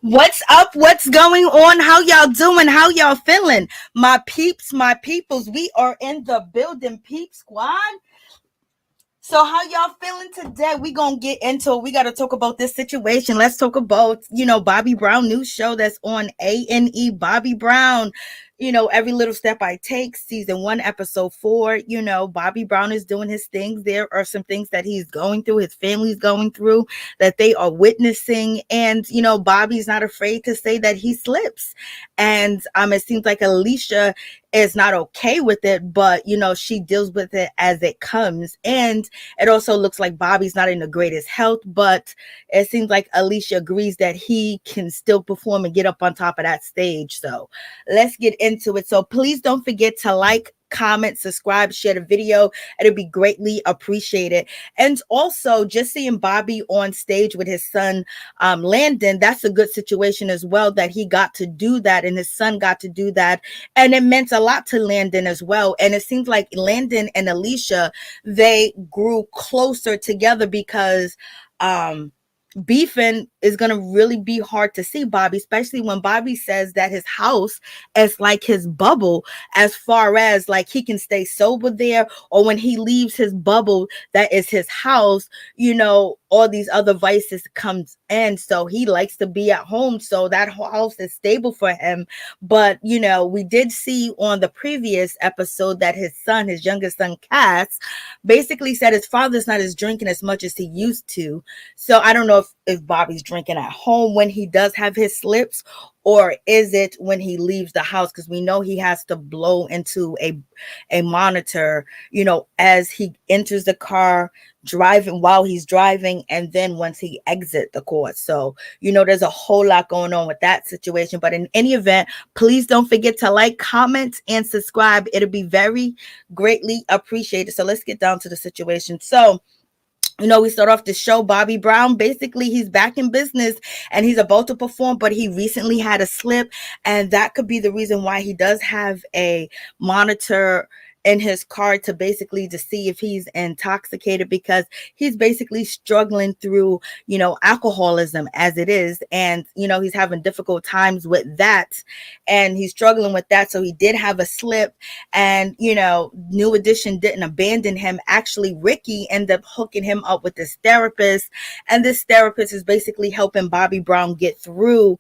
What's up? What's going on? How y'all doing? How y'all feeling? My peeps, my peoples, we are in the building, peep squad. So how y'all feeling today? We gonna get into it. We gotta talk about this situation. Let's talk about, Bobbi Brown new show that's on A&E. Bobbi Brown, every little step I take, season 1, episode 4. Bobbi Brown is doing his things. There are some things that he's going through, his family's going through, that they are witnessing. And, Bobbi's not afraid to say that he slips. And it seems like Alicia is not okay with it, but she deals with it as it comes. And it also looks like Bobbi's not in the greatest health, but it seems like Alicia agrees that he can still perform and get up on top of that stage. So let's get into it. So please don't forget to like, comment, subscribe, share the video. It'll be greatly appreciated. And also, just seeing Bobbi on stage with his son Landon, that's a good situation as well, that he got to do that and his son got to do that, and it meant a lot to Landon as well. And it seems like Landon and Alicia, they grew closer together because beefing is going to really be hard to see Bobbi, especially when Bobbi says that his house is like his bubble, as far as like he can stay sober there, or when he leaves his bubble that is his house, all these other vices comes in. So he likes to be at home, so that house is stable for him. But we did see on the previous episode that his son, his youngest son Cass, basically said his father's not as drinking as much as he used to. So I don't know if Bobbi's drinking at home when he does have his slips, or is it when he leaves the house? Because we know he has to blow into a monitor, as he enters the car, driving, while he's driving, and then once he exits the court. So there's a whole lot going on with that situation. But in any event, please don't forget to like, comment, and subscribe. It'll be very greatly appreciated. So let's get down to the situation. So we start off the show. Bobbi Brown, basically, he's back in business and he's about to perform, but he recently had a slip, and that could be the reason why he does have a monitor in his car to basically to see if he's intoxicated, because he's basically struggling through, alcoholism as it is. And, he's having difficult times with that, and he's struggling with that. So he did have a slip, and, New Edition didn't abandon him. Actually, Ricky ended up hooking him up with this therapist, and this therapist is basically helping Bobbi Brown get through,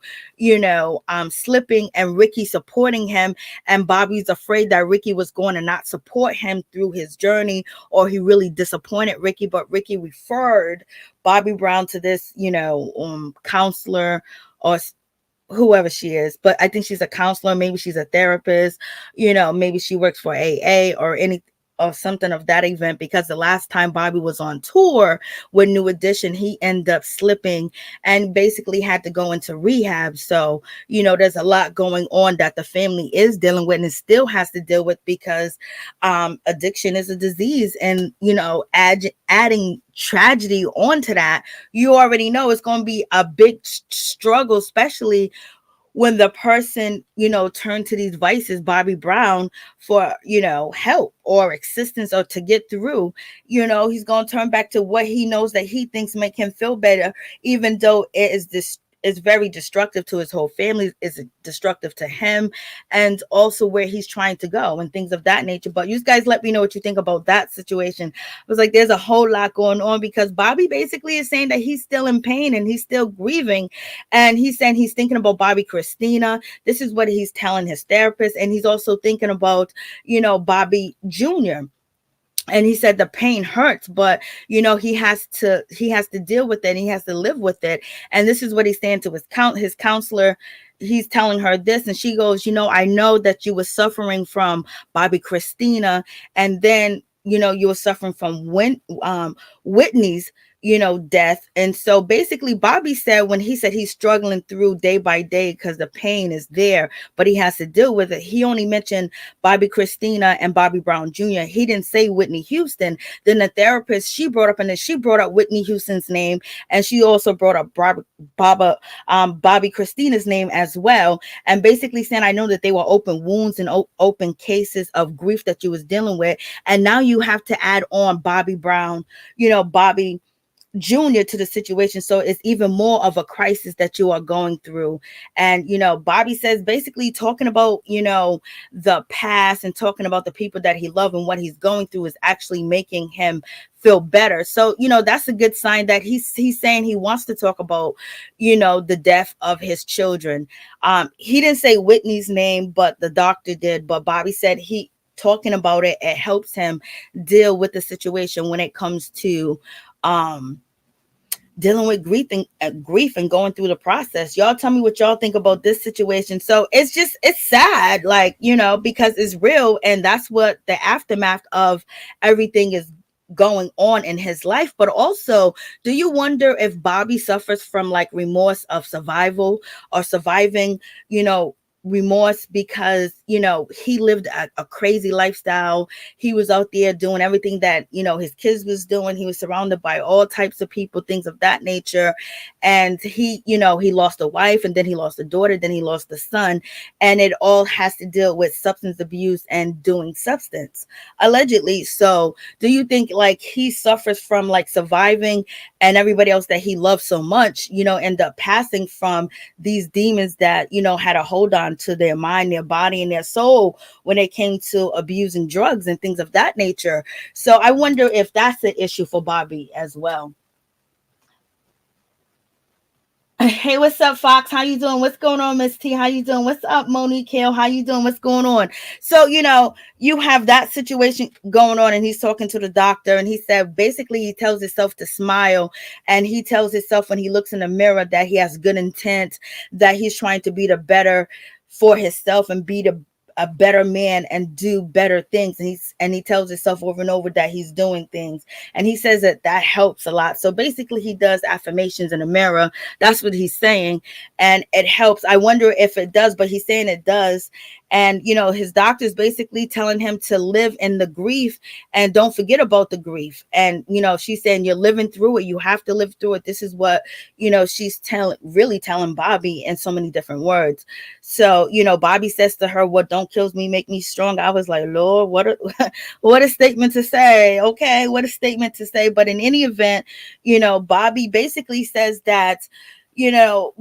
slipping, and Ricky supporting him. And Bobbi's afraid that Ricky was going to not support him through his journey, or he really disappointed Ricky. But Ricky referred Bobbi Brown to this, counselor, or whoever she is. But I think she's a counselor, maybe she's a therapist, maybe she works for AA or any or something of that event, because the last time Bobbi was on tour with New Edition, he ended up slipping and basically had to go into rehab. So, there's a lot going on that the family is dealing with and still has to deal with, because addiction is a disease. And, adding tragedy onto that, you already know it's going to be a big struggle, especially when the person, turned to these vices, Bobbi Brown, for, help or assistance or to get through, he's going to turn back to what he knows that he thinks make him feel better, even though it is this is very destructive to his whole family, is destructive to him, and also where he's trying to go and things of that nature. But you guys let me know what you think about that situation. I was like, there's a whole lot going on, because Bobbi basically is saying that he's still in pain and he's still grieving, and he's saying he's thinking about Bobbi Kristina. This is what he's telling his therapist, and he's also thinking about, Bobbi Jr. And he said the pain hurts, but he has to deal with it, and he has to live with it. And this is what he's saying to his counselor. He's telling her this, and she goes, I know that you were suffering from Bobbi Kristina, and then you were suffering from Whitney's death. And so basically Bobbi said, when he said he's struggling through day by day because the pain is there, but he has to deal with it, he only mentioned Bobbi Kristina and Bobbi Brown Jr. He didn't say Whitney Houston. Then the therapist, she brought up Whitney Houston's name, and she also brought up Bobbi Kristina's name as well, and basically saying, I know that they were open wounds and open cases of grief that you was dealing with, and now you have to add on Bobbi Brown, Bobbi junior to the situation, so it's even more of a crisis that you are going through. And Bobbi says, basically talking about the past and talking about the people that he loved and what he's going through is actually making him feel better. So that's a good sign that he's saying he wants to talk about the death of his children. He didn't say Whitney's name, but the doctor did. But Bobbi said he talking about it helps him deal with the situation when it comes to dealing with grief and going through the process. Y'all tell me what y'all think about this situation. So it's sad, like, because it's real, and that's what the aftermath of everything is going on in his life. But also, do you wonder if Bobbi suffers from like remorse of survival or surviving, remorse, because he lived a crazy lifestyle. He was out there doing everything that his kids was doing. He was surrounded by all types of people, things of that nature. And he lost a wife, and then he lost a daughter, then he lost a son, and it all has to deal with substance abuse and doing substance, allegedly. So do you think like he suffers from like surviving, and everybody else that he loved so much end up passing from these demons that had a hold on to their mind, their body, and their soul when it came to abusing drugs and things of that nature? So I wonder if that's an issue for Bobbi as well. Hey, what's up, Fox? How you doing? What's going on, Miss T? How you doing? What's up, Monique Hill? How you doing? What's going on? So, you have that situation going on, and he's talking to the doctor, and he said basically he tells himself to smile, and he tells himself when he looks in the mirror that he has good intent, that he's trying to be the better for himself and be a better man and do better things. And he tells himself over and over that he's doing things. And he says that helps a lot. So basically he does affirmations in the mirror. That's what he's saying. And it helps. I wonder if it does, but he's saying it does. And, his doctor's basically telling him to live in the grief and don't forget about the grief. And, she's saying you're living through it. You have to live through it. This is what, she's really telling Bobbi in so many different words. So, Bobbi says to her, what don't kills me make me strong. I was like, Lord, what a statement to say. Okay, what a statement to say. But in any event, Bobbi basically says that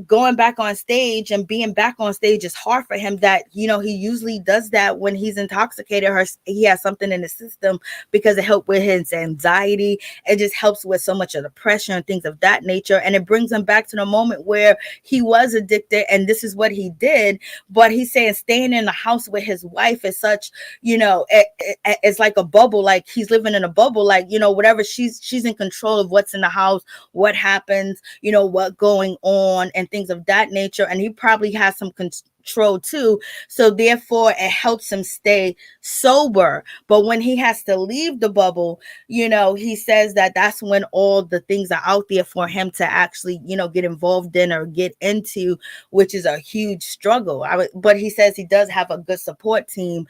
going back on stage and being back on stage is hard for him, that, he usually does that when he's intoxicated. He has something in the system, because it helps with his anxiety. It just helps with so much of the pressure and things of that nature. And it brings him back to the moment where he was addicted and this is what he did. But he's saying staying in the house with his wife is such, it's like a bubble, like he's living in a bubble, like, whatever, she's in control of what's in the house, what happens, what going on and things of that nature. And he probably has some control too, so therefore it helps him stay sober. But when he has to leave the bubble, he says that that's when all the things are out there for him to actually get involved in or get into, which is a huge struggle. But he says he does have a good support team,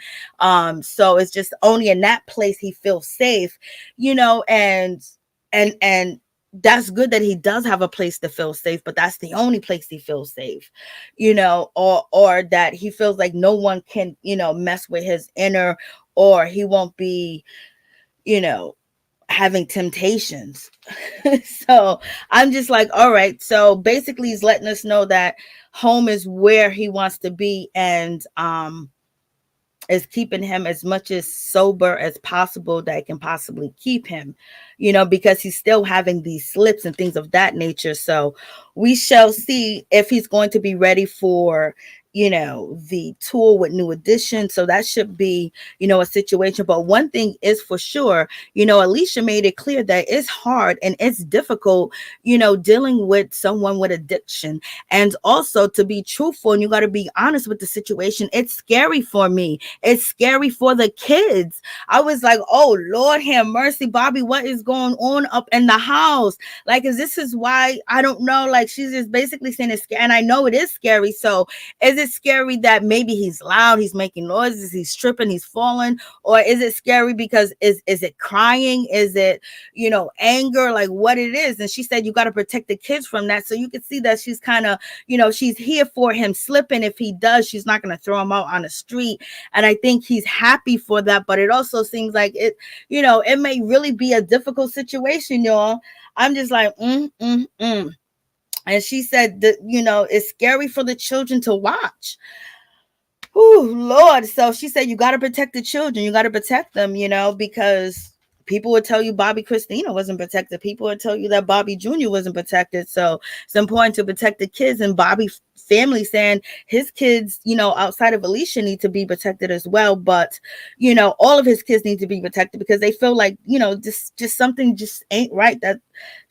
so it's just only in that place he feels safe, and that's good that he does have a place to feel safe, but that's the only place he feels safe, or that he feels like no one can, mess with his inner, or he won't be, having temptations. So I'm just like, all right. So basically he's letting us know that home is where he wants to be, and is keeping him as much as sober as possible that it can possibly keep him, because he's still having these slips and things of that nature. So we shall see if he's going to be ready for, the tour with New Edition. So that should be, a situation. But one thing is for sure, Alicia made it clear that it's hard and it's difficult, dealing with someone with addiction. And also, to be truthful, and you got to be honest with the situation, it's scary for me. It's scary for the kids. I was like, oh, Lord have mercy, Bobbi, what is going on up in the house? Like, this is why, I don't know, like, she's just basically saying it's scary. And I know it is scary. So is is it scary that maybe he's loud, he's making noises, he's tripping, he's falling? Or is it scary because is it crying? Is it, anger? Like what it is? And she said, you got to protect the kids from that. So you can see that she's kind of, she's here for him slipping. If he does, she's not going to throw him out on the street. And I think he's happy for that. But it also seems like it, it may really be a difficult situation, y'all. I'm just like, And she said that, it's scary for the children to watch. Oh, Lord. So she said, you got to protect the children. You got to protect them, because people would tell you Bobbi Kristina wasn't protected. People would tell you that Bobby Jr. wasn't protected. So it's important to protect the kids. And Bobby family saying his kids, outside of Alicia, need to be protected as well. But, all of his kids need to be protected because they feel like, just something just ain't right that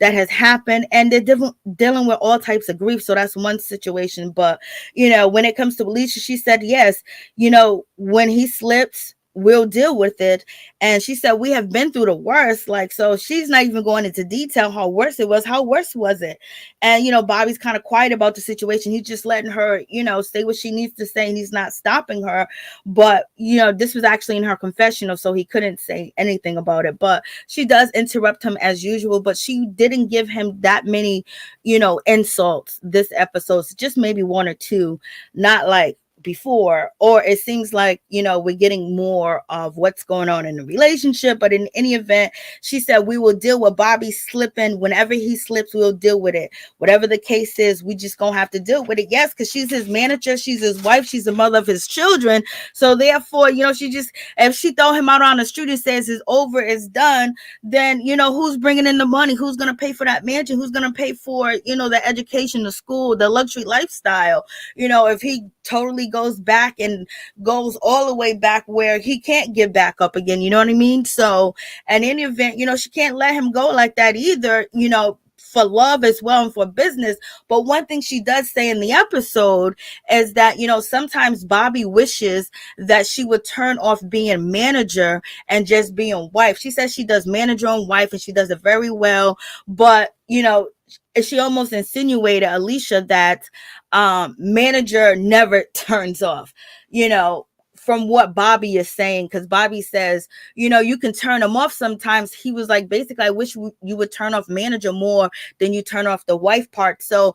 has happened. And they're dealing with all types of grief. So that's one situation. But, when it comes to Alicia, she said, yes, when he slips, we'll deal with it. And she said, we have been through the worst. Like, so she's not even going into detail how worse it was. How worse was it? And, Bobby's kind of quiet about the situation. He's just letting her, say what she needs to say, and he's not stopping her. But, this was actually in her confessional, so he couldn't say anything about it. But she does interrupt him as usual, but she didn't give him that many, insults this episode. So just maybe one or two, not like before. Or it seems like, we're getting more of what's going on in the relationship. But in any event, she said, we will deal with Bobby slipping. Whenever he slips, we'll deal with it. Whatever the case is, we just gonna have to deal with it. Yes, because she's his manager, she's his wife, she's the mother of his children. So therefore, she just, if she throw him out on the street and says it's over, it's done, then who's bringing in the money? Who's gonna pay for that mansion? Who's gonna pay for the education, the school, the luxury lifestyle? If he totally goes back and goes all the way back where he can't get back up again, you know what I mean? So in any event, she can't let him go like that either, for love as well and for business. But one thing she does say in the episode is that, sometimes Bobby wishes that she would turn off being manager and just being wife. She says she does manager and wife, and she does it very well. But, she almost insinuated, Alicia, that manager never turns off, from what Bobby is saying, because Bobby says, you can turn him off sometimes. He was like, basically, I wish you would turn off manager more than you turn off the wife part. So,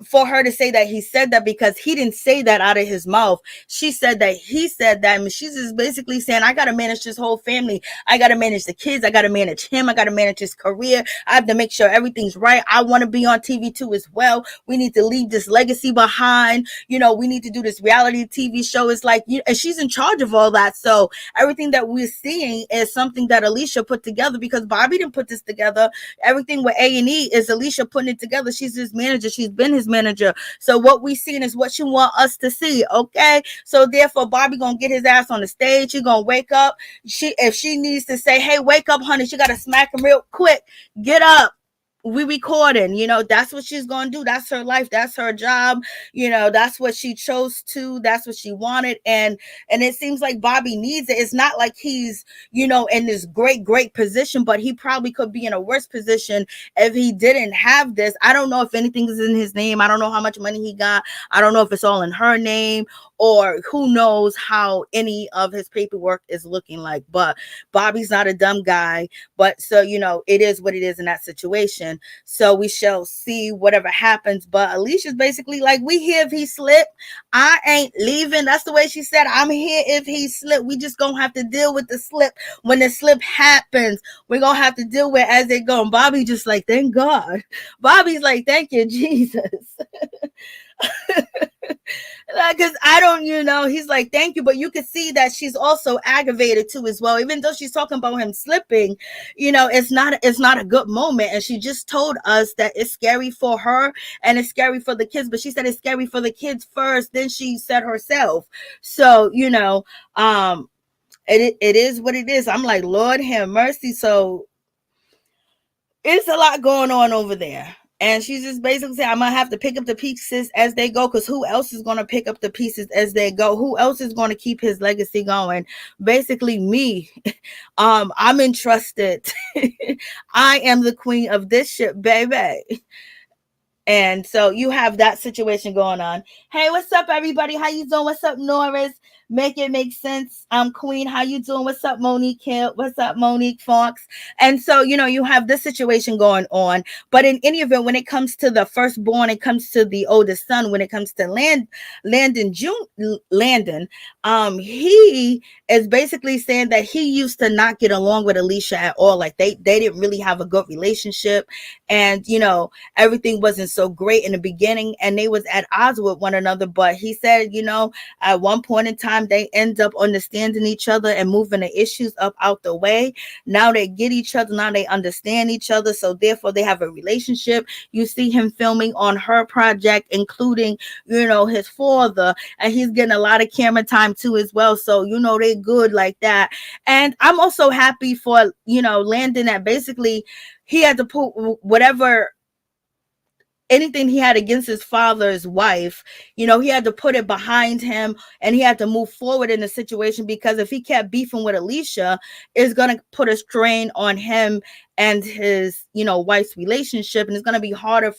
for her to say that he said that, because he didn't say that out of his mouth. She said that he said that. And she's just basically saying, I got to manage this whole family. I got to manage the kids. I got to manage him. I got to manage his career. I have to make sure everything's right. I want to be on TV too as well. We need to leave this legacy behind. We need to do this reality TV show. It's like, and she's in charge of all that. So everything that we're seeing is something that Alicia put together, because Bobby didn't put this together. Everything with A&E is Alicia putting it together. She's his manager. She's been his manager. So what we seen is what you want us to see. Okay. So therefore, Bobby gonna get his ass on the stage. She gonna wake up. If she needs to say, hey, wake up, honey, she gotta smack him real quick. Get up. We recording, that's what she's gonna do. That's her life, that's her job, that's what she chose to, that's what she wanted. And it seems like Bobby needs it. It's not like he's in this great position, but he probably could be in a worse position if he didn't have this. I don't know if anything is in his name. I don't know how much money he got. I don't know if it's all in her name, or who knows how any of his paperwork is looking like. But Bobby's not a dumb guy. But so it is what it is in that situation. So we shall see whatever happens. But Alicia's basically like, we here if he slip. I ain't leaving. That's the way she said, I'm here if he slip. We just gonna have to deal with the slip. When the slip happens, we're gonna have to deal with it as they go. And Bobby just like, thank God. Bobby's like, thank you, Jesus. Because I don't, he's like, thank you. But you can see that she's also aggravated too as well. Even though she's talking about him slipping, it's not a good moment. And she just told us that it's scary for her and it's scary for the kids. But she said it's scary for the kids first. Then she said herself. So, it is what it is. I'm like, Lord have mercy. So it's a lot going on over there. And she's just basically saying, I'm going to have to pick up the pieces as they go, because who else is going to pick up the pieces as they go? Who else is going to keep his legacy going? Basically me. I'm entrusted. I am the queen of this ship, baby. And so you have that situation going on. Hey, what's up, everybody? How you doing? What's up, Norris? Make it make sense. I'm Queen. How you doing? What's up, Monique Hill? What's up, Monique Fox? And so, you have this situation going on. But in any event, when it comes to the firstborn, it comes to the oldest son, when it comes to Landon, he is basically saying that he used to not get along with Alicia at all. Like they didn't really have a good relationship. And, everything wasn't so great in the beginning, and they was at odds with one another. But he said, at one point in time, they end up understanding each other and moving the issues up out the way. Now they get each other. Now they understand each other. So therefore they have a relationship. You see him filming on her project, including, his father, and he's getting a lot of camera time too as well. So, they good like that. And I'm also happy for, Landon, that basically he had to put whatever, anything he had against his father's wife, he had to put it behind him, and he had to move forward in the situation, because if he kept beefing with Alicia, it's going to put a strain on him and his, wife's relationship. And it's going to be harder,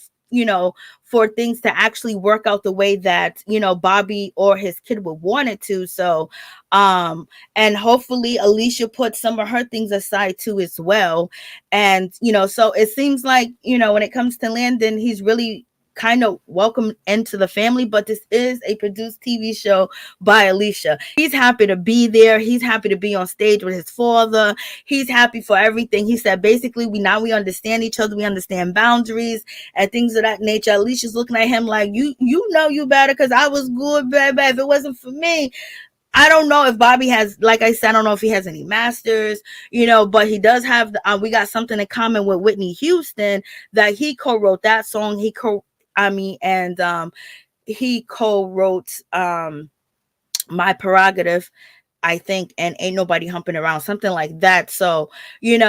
for things to actually work out the way that, Bobbi or his kid would want it to. So, and hopefully Alicia put some of her things aside too as well. And, so it seems like, when it comes to Landon, he's really kind of welcome into the family. But this is a produced TV show by Alicia. He's happy to be there. He's happy to be on stage with his father. He's happy for everything. He said basically we understand each other, we understand boundaries and things of that nature. Alicia's looking at him like, you better, because I was good, baby. If it wasn't for me, I don't know if Bobbi has, like I said, I don't know if he has any masters, but he does have, we got something in common with Whitney Houston, that he co-wrote that song. He co-wrote My Prerogative, I think, and Ain't Nobody Humping Around, something like that. So,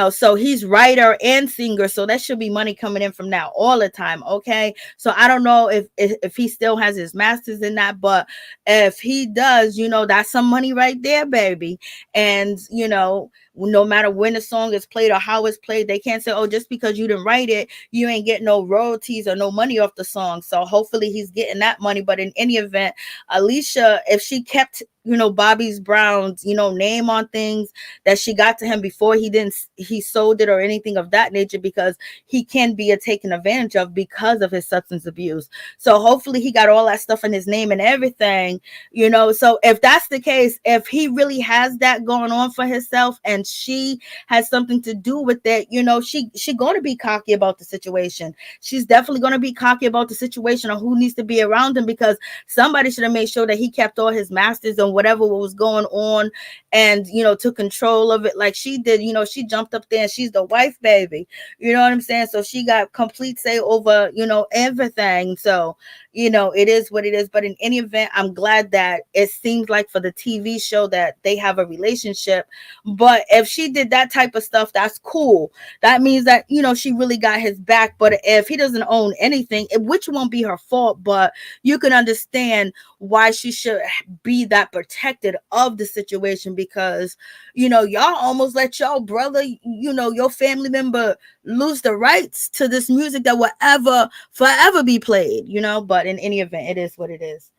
so he's writer and singer. So that should be money coming in from that all the time. Okay. So I don't know if he still has his masters in that, but if he does, that's some money right there, baby. And, no matter when the song is played or how it's played, they can't say, oh, just because you didn't write it, you ain't getting no royalties or no money off the song. So hopefully he's getting that money. But in any event, Alicia, if she kept, Bobbi's Brown's, name on things that she got to him before he sold it or anything of that nature, because he can be taken advantage of because of his substance abuse. So hopefully he got all that stuff in his name and everything, so if that's the case, if he really has that going on for himself and she has something to do with it, she going to be cocky about the situation. She's definitely going to be cocky about the situation of who needs to be around him, because somebody should have made sure that he kept all his masters and whatever was going on, and took control of it like she did. She jumped up there and she's the wife, baby, you know what I'm saying? So she got complete say over everything. So it is what it is. But in any event, I'm glad that it seems like for the TV show that they have a relationship. But if she did that type of stuff, that's cool. That means that she really got his back. But if he doesn't own anything, which won't be her fault, but you can understand why she should be that protected of the situation, because y'all almost let your brother, your family member, lose the rights to this music that will ever forever be played. But in any event, it is what it is.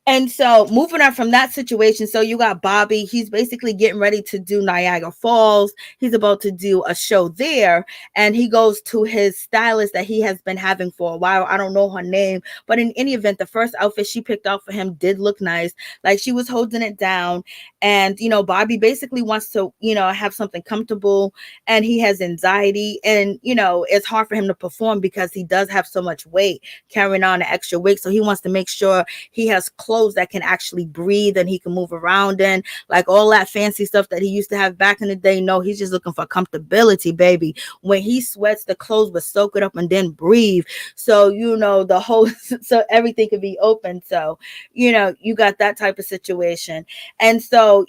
And so moving on from that situation, so you got Bobbi. He's basically getting ready to do Niagara Falls. He's about to do a show there. And he goes to his stylist that he has been having for a while. I don't know her name. But in any event, the first outfit she picked out for him did look nice. Like she was holding it down. And, Bobbi basically wants to, have something comfortable. And he has anxiety. And, it's hard for him to perform because he does have so much weight, carrying on an extra weight. So he wants to make sure he has clothes that can actually breathe and he can move around in, like all that fancy stuff that he used to have back in the day. No, he's just looking for comfortability, baby. When he sweats, the clothes will soak it up and then breathe. So, the whole, so everything could be open. So, you got that type of situation. And so,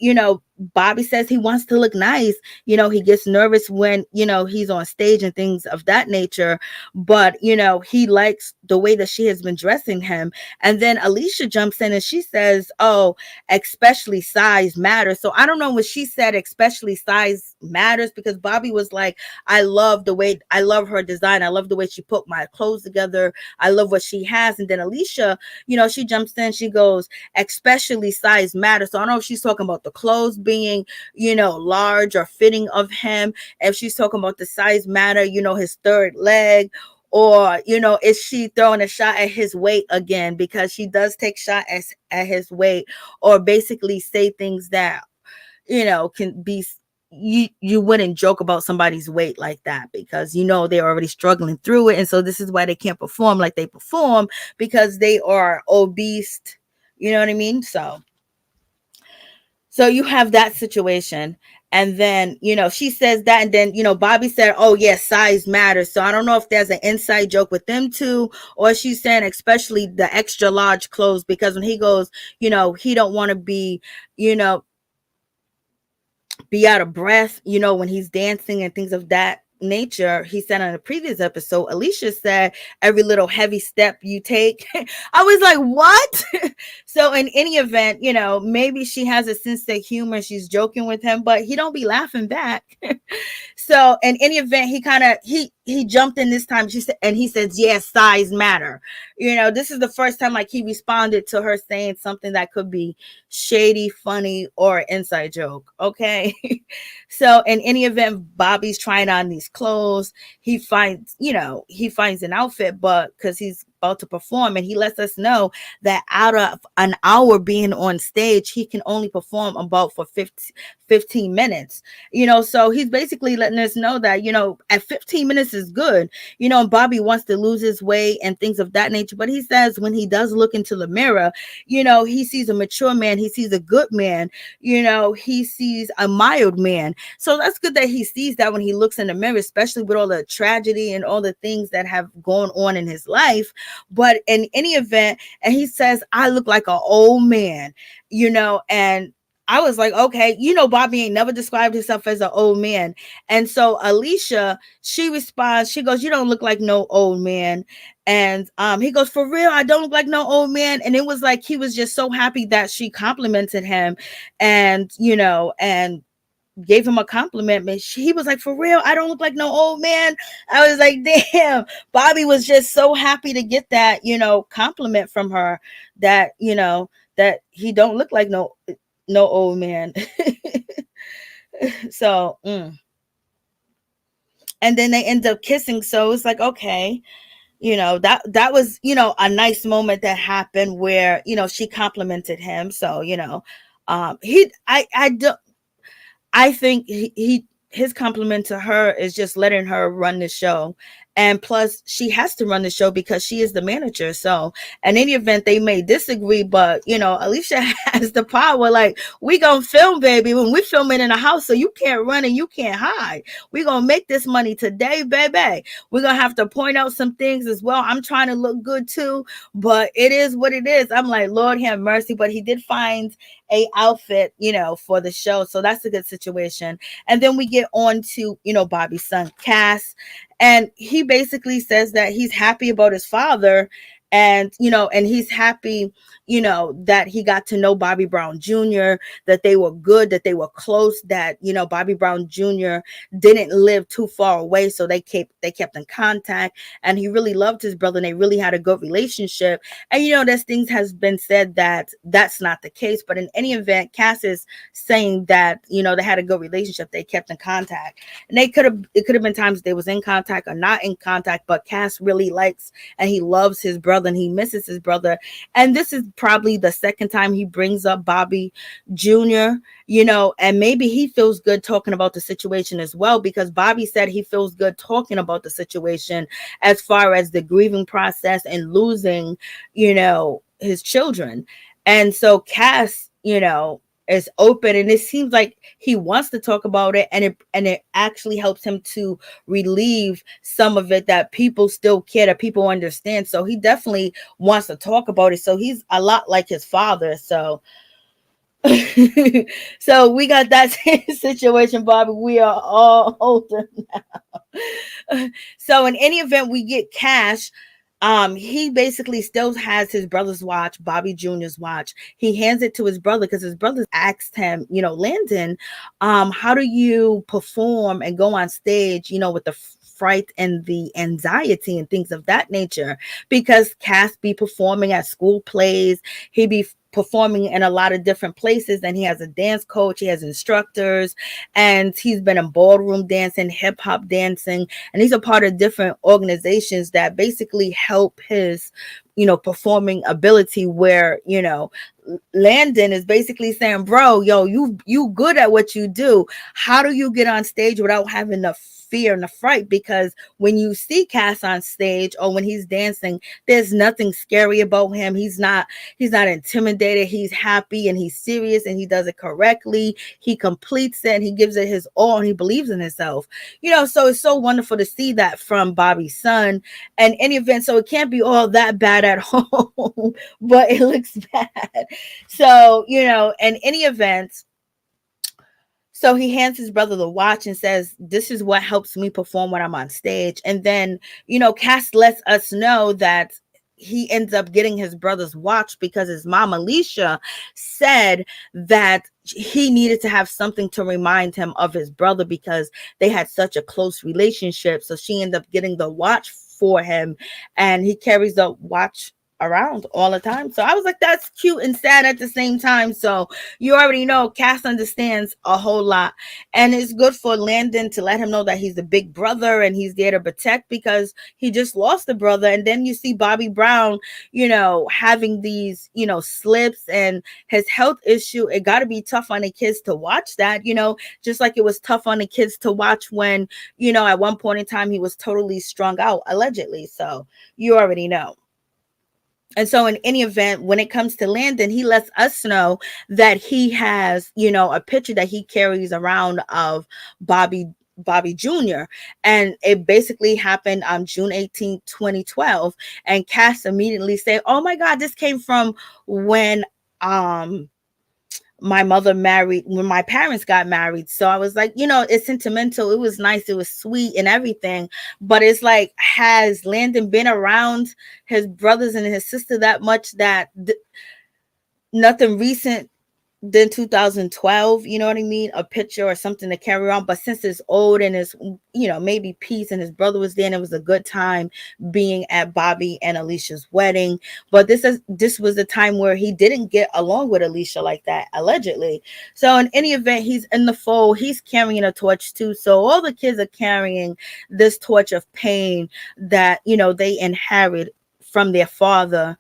Bobby says he wants to look nice. He gets nervous when, he's on stage and things of that nature. But, he likes the way that she has been dressing him. And then Alicia jumps in and she says, oh, especially size matters. So I don't know what she said, especially size matters, because Bobby was like, I love her design. I love the way she put my clothes together. I love what she has. And then Alicia, she jumps in, she goes, especially size matters. So I don't know if she's talking about the clothes being, large or fitting of him. If she's talking about the size matter, his third leg, or, is she throwing a shot at his weight again? Because she does take shot at his weight, or basically say things that, can be, you wouldn't joke about somebody's weight like that, because they're already struggling through it. And so this is why they can't perform like they perform, because they are obese. You know what I mean? So you have that situation. And then, she says that. And then, Bobby said, oh, yes, size matters. So I don't know if there's an inside joke with them two, or she's saying especially the extra large clothes, because when he goes, he don't want to be out of breath, when he's dancing and things of that nature. He said on a previous episode, Alicia said, every little heavy step you take. I was like, what? So in any event, maybe she has a sense of humor. She's joking with him, but he don't be laughing back. So in any event, he jumped in this time. She said, and he says, yes, size matter. This is the first time like he responded to her saying something that could be shady, funny, or inside joke. Okay. So in any event, Bobby's trying on these clothes. He finds an outfit, but because he's about to perform, and he lets us know that out of an hour being on stage, he can only perform about for 15 minutes. So he's basically letting us know that, at 15 minutes is good. Bobby wants to lose his weight and things of that nature. But he says when he does look into the mirror, he sees a mature man. He sees a good man. He sees a mild man. So that's good that he sees that when he looks in the mirror, especially with all the tragedy and all the things that have gone on in his life. But in any event, and he says, I look like an old man, and I was like, okay, Bobby ain't never described himself as an old man. And so Alicia, she responds, she goes, you don't look like no old man. And he goes, for real, I don't look like no old man. And it was like he was just so happy that she complimented him, and and gave him a compliment. But he was like, for real, I don't look like no old man. I was like, damn. Bobby was just so happy to get that compliment from her, that that he don't look like no old man. So and then they end up kissing. So it's like, okay, that was a nice moment that happened where she complimented him. So I think his compliment to her is just letting her run the show. And plus, she has to run the show because she is the manager. So, in any event, they may disagree, but Alicia has the power. Like, we gonna film, baby. When we filming in a house, so you can't run and you can't hide. We gonna make this money today, baby. We're gonna have to point out some things as well. I'm trying to look good too, but it is what it is. I'm like, Lord have mercy. But he did find a outfit, for the show, so that's a good situation. And then we get on to Bobby's son Cass, and he basically says that he's happy about his father, and and he's happy that he got to know Bobby Brown Jr., that they were good, that they were close, that Bobby Brown Jr. didn't live too far away, so they kept in contact, and he really loved his brother, and they really had a good relationship. And there's things has been said that that's not the case, but in any event, Cass is saying that they had a good relationship, they kept in contact, and it could have been times they was in contact or not in contact, but Cass really likes and he loves his brother, and he misses his brother. And this is probably the second time he brings up Bobby Jr., and maybe he feels good talking about the situation as well, because Bobby said he feels good talking about the situation as far as the grieving process and losing, his children. And so Cass, is open, and it seems like he wants to talk about it, and it actually helps him to relieve some of it, that people still care, that people understand. So he definitely wants to talk about it. So he's a lot like his father. So So we got that situation, Bobby. We are all older. So in any event, we get Cash. He basically still has his brother's watch, Bobby Jr.'s watch. He hands it to his brother because his brother asked him, Landon, how do you perform and go on stage, with the fright and the anxiety and things of that nature? Because Cass be performing at school plays, he be performing in a lot of different places, and he has a dance coach, he has instructors, and he's been in ballroom dancing, hip hop dancing, and he's a part of different organizations that basically help his performing ability, where Landon is basically saying, bro, yo, you good at what you do. How do you get on stage without having the fear and the fright? Because when you see Cass on stage or when he's dancing, there's nothing scary about him. He's not intimidated. He's happy and he's serious and he does it correctly. He completes it and he gives it his all and he believes in himself. So it's so wonderful to see that from Bobby's son. And in any event, so it can't be all that bad at home, but it looks bad. So, in any event, so he hands his brother the watch and says, this is what helps me perform when I'm on stage. And then, Cass lets us know that he ends up getting his brother's watch because his mom, Alicia, said that he needed to have something to remind him of his brother because they had such a close relationship. So she ended up getting the watch for him, and he carries the watch around all the time. So I was like, that's cute and sad at the same time. So you already know Cass understands a whole lot, and it's good for Landon to let him know that he's the big brother and he's there to protect because he just lost a brother. And then you see Bobby Brown, having these, slips and his health issue. It got to be tough on the kids to watch that, just like it was tough on the kids to watch when, at one point in time he was totally strung out, allegedly. So you already know. And so in any event, when it comes to Landon, he lets us know that he has, a picture that he carries around of Bobby Jr. And it basically happened on June 18th, 2012. And Cass immediately said, oh my God, this came from when my mother married, when my parents got married. So I was like, it's sentimental. It was nice. It was sweet and everything. But it's like, has Landon been around his brothers and his sister that much that nothing recent than 2012, you know what I mean? A picture or something to carry on. But since it's old and it's, maybe peace and his brother was there and it was a good time being at Bobby and Alicia's wedding. But this was the time where he didn't get along with Alicia like that, allegedly. So in any event, he's in the fold. He's carrying a torch too. So all the kids are carrying this torch of pain that, they inherit from their father,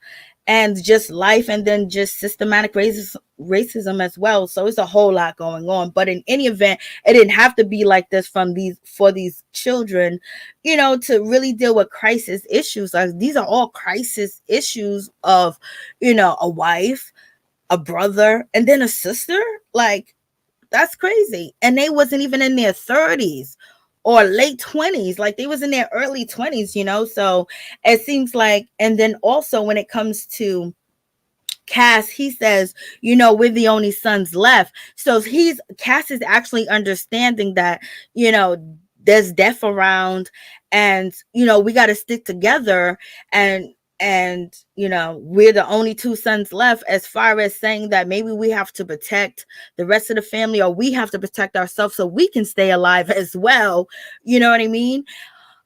and just life, and then just systematic racism as well. So it's a whole lot going on. But in any event, it didn't have to be like this for these children, to really deal with crisis issues. Like, these are all crisis issues of, a wife, a brother, and then a sister. Like, that's crazy. And they wasn't even in their 30s or late 20s. Like, they was in their early 20s, so it seems like. And then also when it comes to Cass, he says, we're the only sons left. So Cass is actually understanding that, there's death around, and we got to stick together, and we're the only two sons left, as far as saying that maybe we have to protect the rest of the family, or we have to protect ourselves so we can stay alive as well. You know what I mean?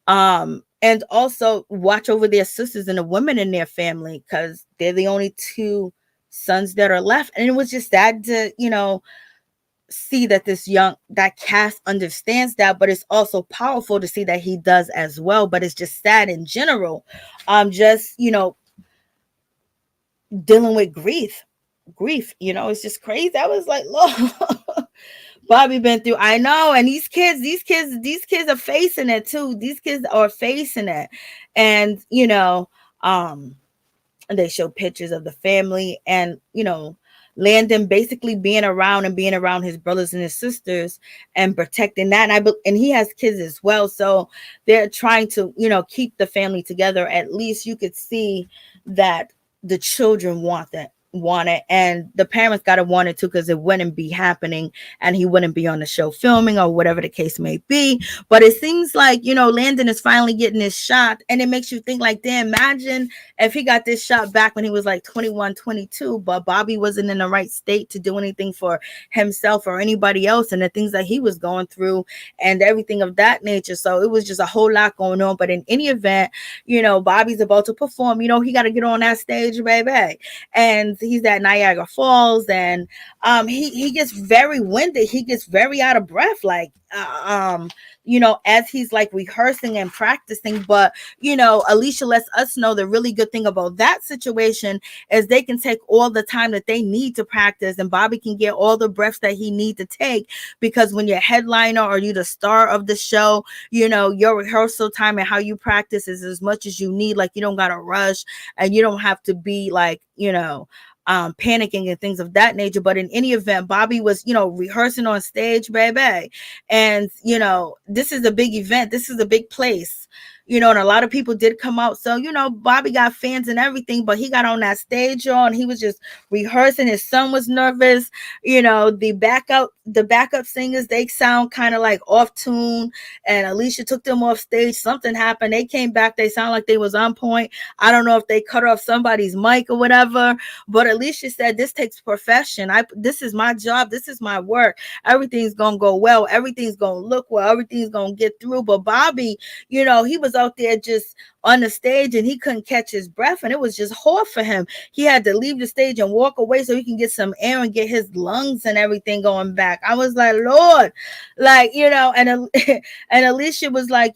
And also watch over their sisters and the women in their family, because they're the only two sons that are left. And it was just sad to, see that that Cass understands that, but it's also powerful to see that he does as well. But it's just sad in general. Just, dealing with grief, it's just crazy. I was like, Lord, Bobby been through, I know. And these kids are facing it too. These kids are facing it. And, they show pictures of the family, and, Landon basically being around his brothers and his sisters and protecting that. And he has kids as well. So they're trying to, keep the family together. At least you could see that the children want that. want it, and the parents gotta want it too, because it wouldn't be happening and he wouldn't be on the show filming or whatever the case may be. But it seems like, Landon is finally getting his shot, and it makes you think like, damn, imagine if he got this shot back when he was like 21, 22, but Bobbi wasn't in the right state to do anything for himself or anybody else, and the things that he was going through and everything of that nature. So it was just a whole lot going on. But in any event, Bobby's about to perform. He got to get on that stage, baby, and he's at Niagara Falls, and he gets very winded. He gets very out of breath, like as he's like rehearsing and practicing. But Alicia lets us know the really good thing about that situation is they can take all the time that they need to practice, and Bobbi can get all the breaths that he needs to take, because when you're a headliner or you're the star of the show, your rehearsal time and how you practice is as much as you need. Like, you don't gotta rush, and you don't have to be like, panicking and things of that nature. But in any event, Bobbi was, rehearsing on stage, baby. And, this is a big event. This is a big place, and a lot of people did come out. So, Bobbi got fans and everything, but he got on that stage, y'all, and he was just rehearsing. His son was nervous. The backup singers, they sound kind of like off tune, and Alicia took them off stage. Something happened. They came back. They sound like they was on point. I don't know if they cut off somebody's mic or whatever, but Alicia said, this takes profession. This is my job. This is my work. Everything's going to go well. Everything's going to look well. Everything's going to get through. But Bobbi, he was out there just on the stage, and he couldn't catch his breath, and it was just hard for him. He had to leave the stage and walk away so he can get some air and get his lungs and everything going back. I was like, Lord, like, and Alicia was like,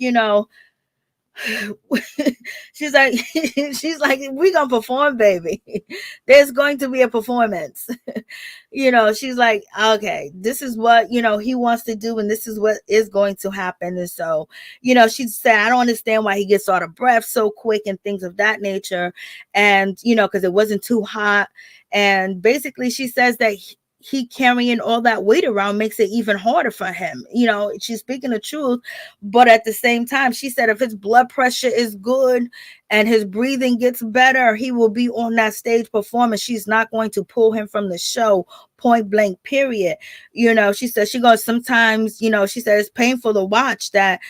she's like, we're gonna perform, baby. There's going to be a performance. She's like, okay, this is what he wants to do, and this is what is going to happen. And so, she said, I don't understand why he gets out of breath so quick and things of that nature. And because it wasn't too hot. And basically she says that he carrying all that weight around makes it even harder for him. She's speaking the truth, but at the same time, she said if his blood pressure is good and his breathing gets better, he will be on that stage performing. She's not going to pull him from the show, point blank, period. She said she goes, sometimes, she said it's painful to watch that,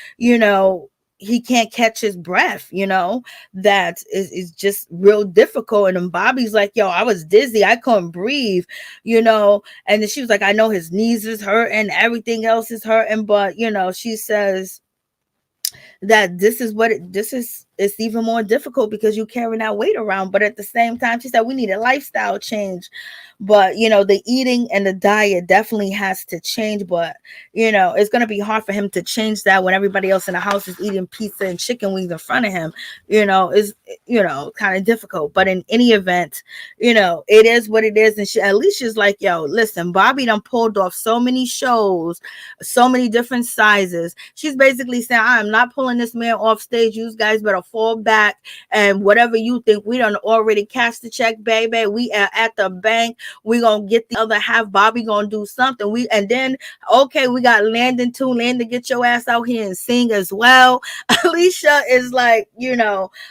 he can't catch his breath, that is just real difficult. And then Bobby's like, yo, I was dizzy, I couldn't breathe, and then she was like, I know his knees is hurting, everything else is hurting, but she says that this is it's even more difficult because you carry that weight around. But at the same time, she said we need a lifestyle change. But the eating and the diet definitely has to change. But it's going to be hard for him to change that when everybody else in the house is eating pizza and chicken wings in front of him. Is kind of difficult. But in any event, it is what it is. And Alicia's like, yo, listen, Bobbi done pulled off so many shows, so many different sizes. She's basically saying, I'm not pulling this man off stage. You guys better fall back, and whatever you think, we done already cashed the check, baby. We are at the bank. We gonna get the other half. Bobbi gonna do something. And then okay, we got Landon too. Landon, get your ass out here and sing as well. Alicia is like,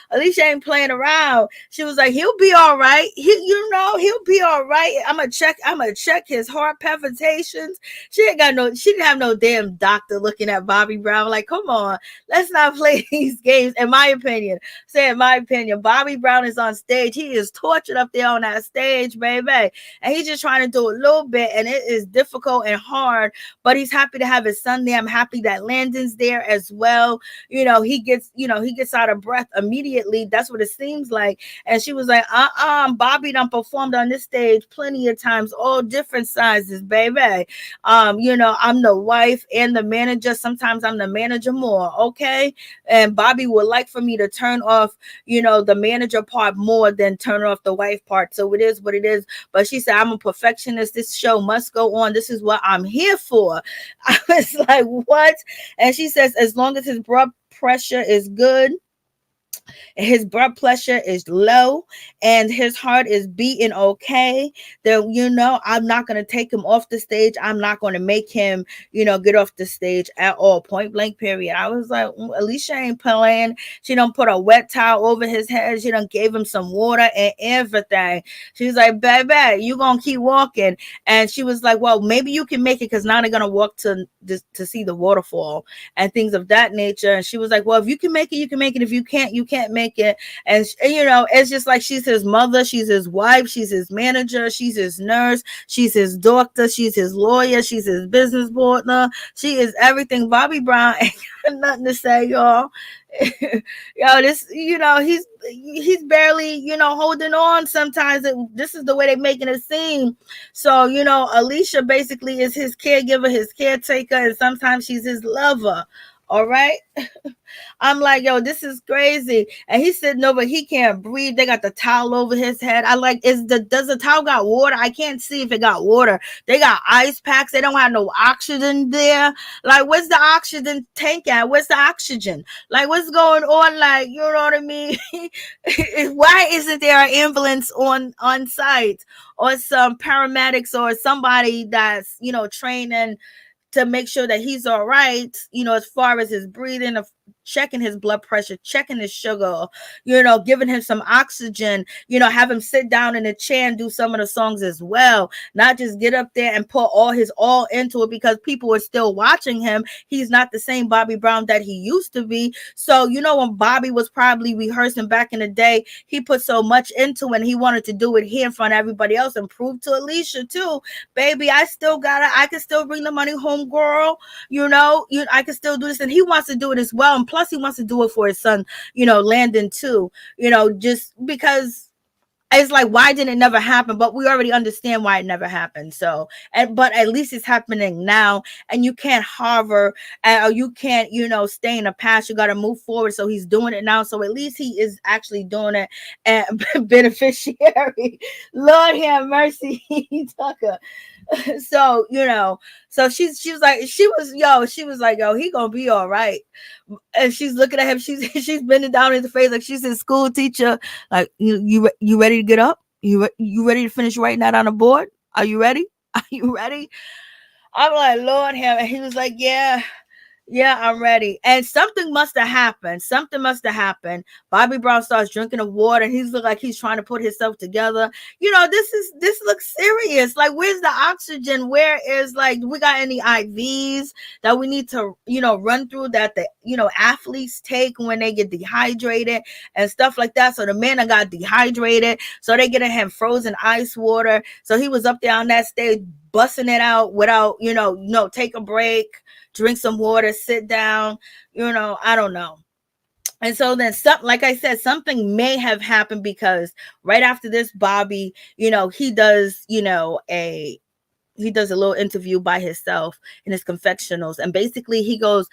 Alicia ain't playing around. She was like, he'll be all right. He'll be all right. I'm gonna check his heart palpitations. She didn't have no damn doctor looking at Bobbi Brown. Like, come on, let's not play these games. In my opinion, Bobbi Brown is on stage. He is tortured up there on that stage, baby. And he's just trying to do a little bit, and it is difficult and hard, but he's happy to have his son there. I'm happy that Landon's there as well. He gets out of breath immediately. That's what it seems like. And she was like, Bobbi done performed on this stage plenty of times, all different sizes, baby. I'm the wife and the manager. Sometimes I'm the manager more, okay? And Bobbi would like for me to turn off, the manager part more than turn off the wife part. So it is what it is. But she said, I'm a perfectionist. This show must go on. This is what I'm here for. I was like, what? And she says, as long as his blood pressure is good his blood pressure is low and his heart is beating okay, then I'm not going to take him off the stage. I'm not going to make him get off the stage at all, point blank period. I was like, Alicia ain't playing. She don't put a wet towel over his head. She done gave him some water and everything. She's like, baby, you gonna keep walking. And she was like, well, maybe you can make it, because now they're gonna walk to see the waterfall and things of that nature. And she was like, well, if you can make it, you can make it. If you can't, you can't make it. And it's just like, she's his mother, she's his wife, she's his manager, she's his nurse, she's his doctor, she's his lawyer, she's his business partner, she is everything. Bobbi Brown ain't got nothing to say, y'all. This, he's barely, holding on sometimes. This is the way they're making it seem. So, Alicia basically is his caregiver, his caretaker, and sometimes she's his lover. All right. I'm like, yo, this is crazy. And he's sitting over, he can't breathe. They got the towel over his head. I like, does the towel got water? I can't see if it got water. They got ice packs. They don't have no oxygen there. Like, where's the oxygen tank at? Where's the oxygen? Like, what's going on? Like, you know what I mean? Why isn't there an ambulance on site, or some paramedics, or somebody that's, training to make sure that he's all right, as far as his breathing, of checking his blood pressure, checking his sugar, giving him some oxygen, have him sit down in a chair and do some of the songs as well, not just get up there and put all into it, because people are still watching him. He's not the same Bobbi Brown that he used to be. So, when Bobby was probably rehearsing back in the day, he put so much into it, and he wanted to do it here in front of everybody else and prove to Alicia too, baby, I can still bring the money home, girl. I can still do this. And he wants to do it as well. And plus he wants to do it for his son, Landon too, just because it's like, why didn't it never happen? But we already understand why it never happened. So, but at least it's happening now, and you can't harbor, or you can't, stay in the past. You got to move forward. So he's doing it now. So at least he is actually doing it, and beneficiary. Lord have mercy, Tucker. So, so she was like, yo, he gonna be all right. And she's looking at him, she's bending down in the face like she's his school teacher. Like, you ready to get up? You ready to finish writing that on the board? Are you ready? Are you ready? I'm like, Lord have, and he was like, yeah, I'm ready. And something must have happened. Bobbi Brown starts drinking the water, and he's look like he's trying to put himself together. This looks serious. Like, where's the oxygen? Where is, like, we got any IVs that we need to, run through, that the, athletes take when they get dehydrated and stuff like that. So the man got dehydrated. So they getting him frozen ice water. So he was up there on that stage busting it out without, take a break, drink some water, sit down, I don't know. And so then like I said, something may have happened, because right after this, Bobbi, he does a little interview by himself in his confessionals, and basically he goes,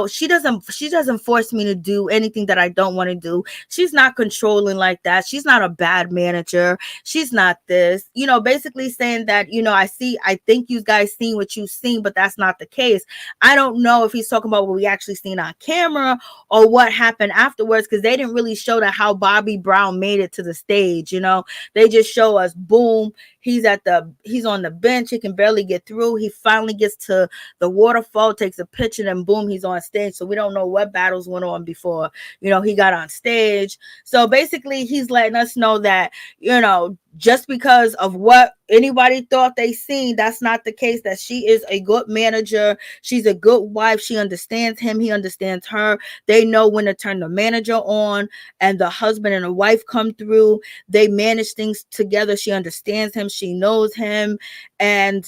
she doesn't force me to do anything that I don't want to do. She's not controlling like that. She's not a bad manager. She's not this, basically saying that, I think you guys seen what you've seen, but that's not the case. I don't know if he's talking about what we actually seen on camera or what happened afterwards, because they didn't really show that how Bobbi Brown made it to the stage. They just show us, boom, he's on the bench. He can barely get through. He finally gets to the waterfall, takes a picture, and boom, he's on stage. So we don't know what battles went on before, he got on stage. So basically he's letting us know that, just because of what anybody thought they seen, that's not the case. That she is a good manager. She's a good wife. She understands him. He understands her. They know when to turn the manager on, and the husband and the wife come through. They manage things together. She understands him. She knows him. And,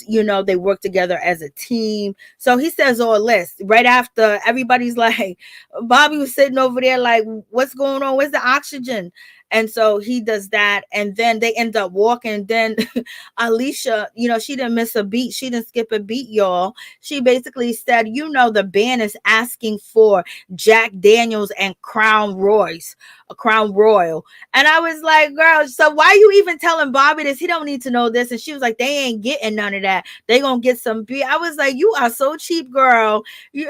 they work together as a team. So he says all this right after everybody's like, Bobbi was sitting over there like, what's going on? Where's the oxygen? And so he does that, and then they end up walking. Then Alicia, she didn't miss a beat. She didn't skip a beat, y'all. She basically said, the band is asking for Jack Daniels and Crown Royce. a Crown Royal. And I was like, girl, so why are you even telling Bobby this? He don't need to know this. And she was like, they ain't getting none of that. They gonna get some beer. I was like, you are so cheap, girl. You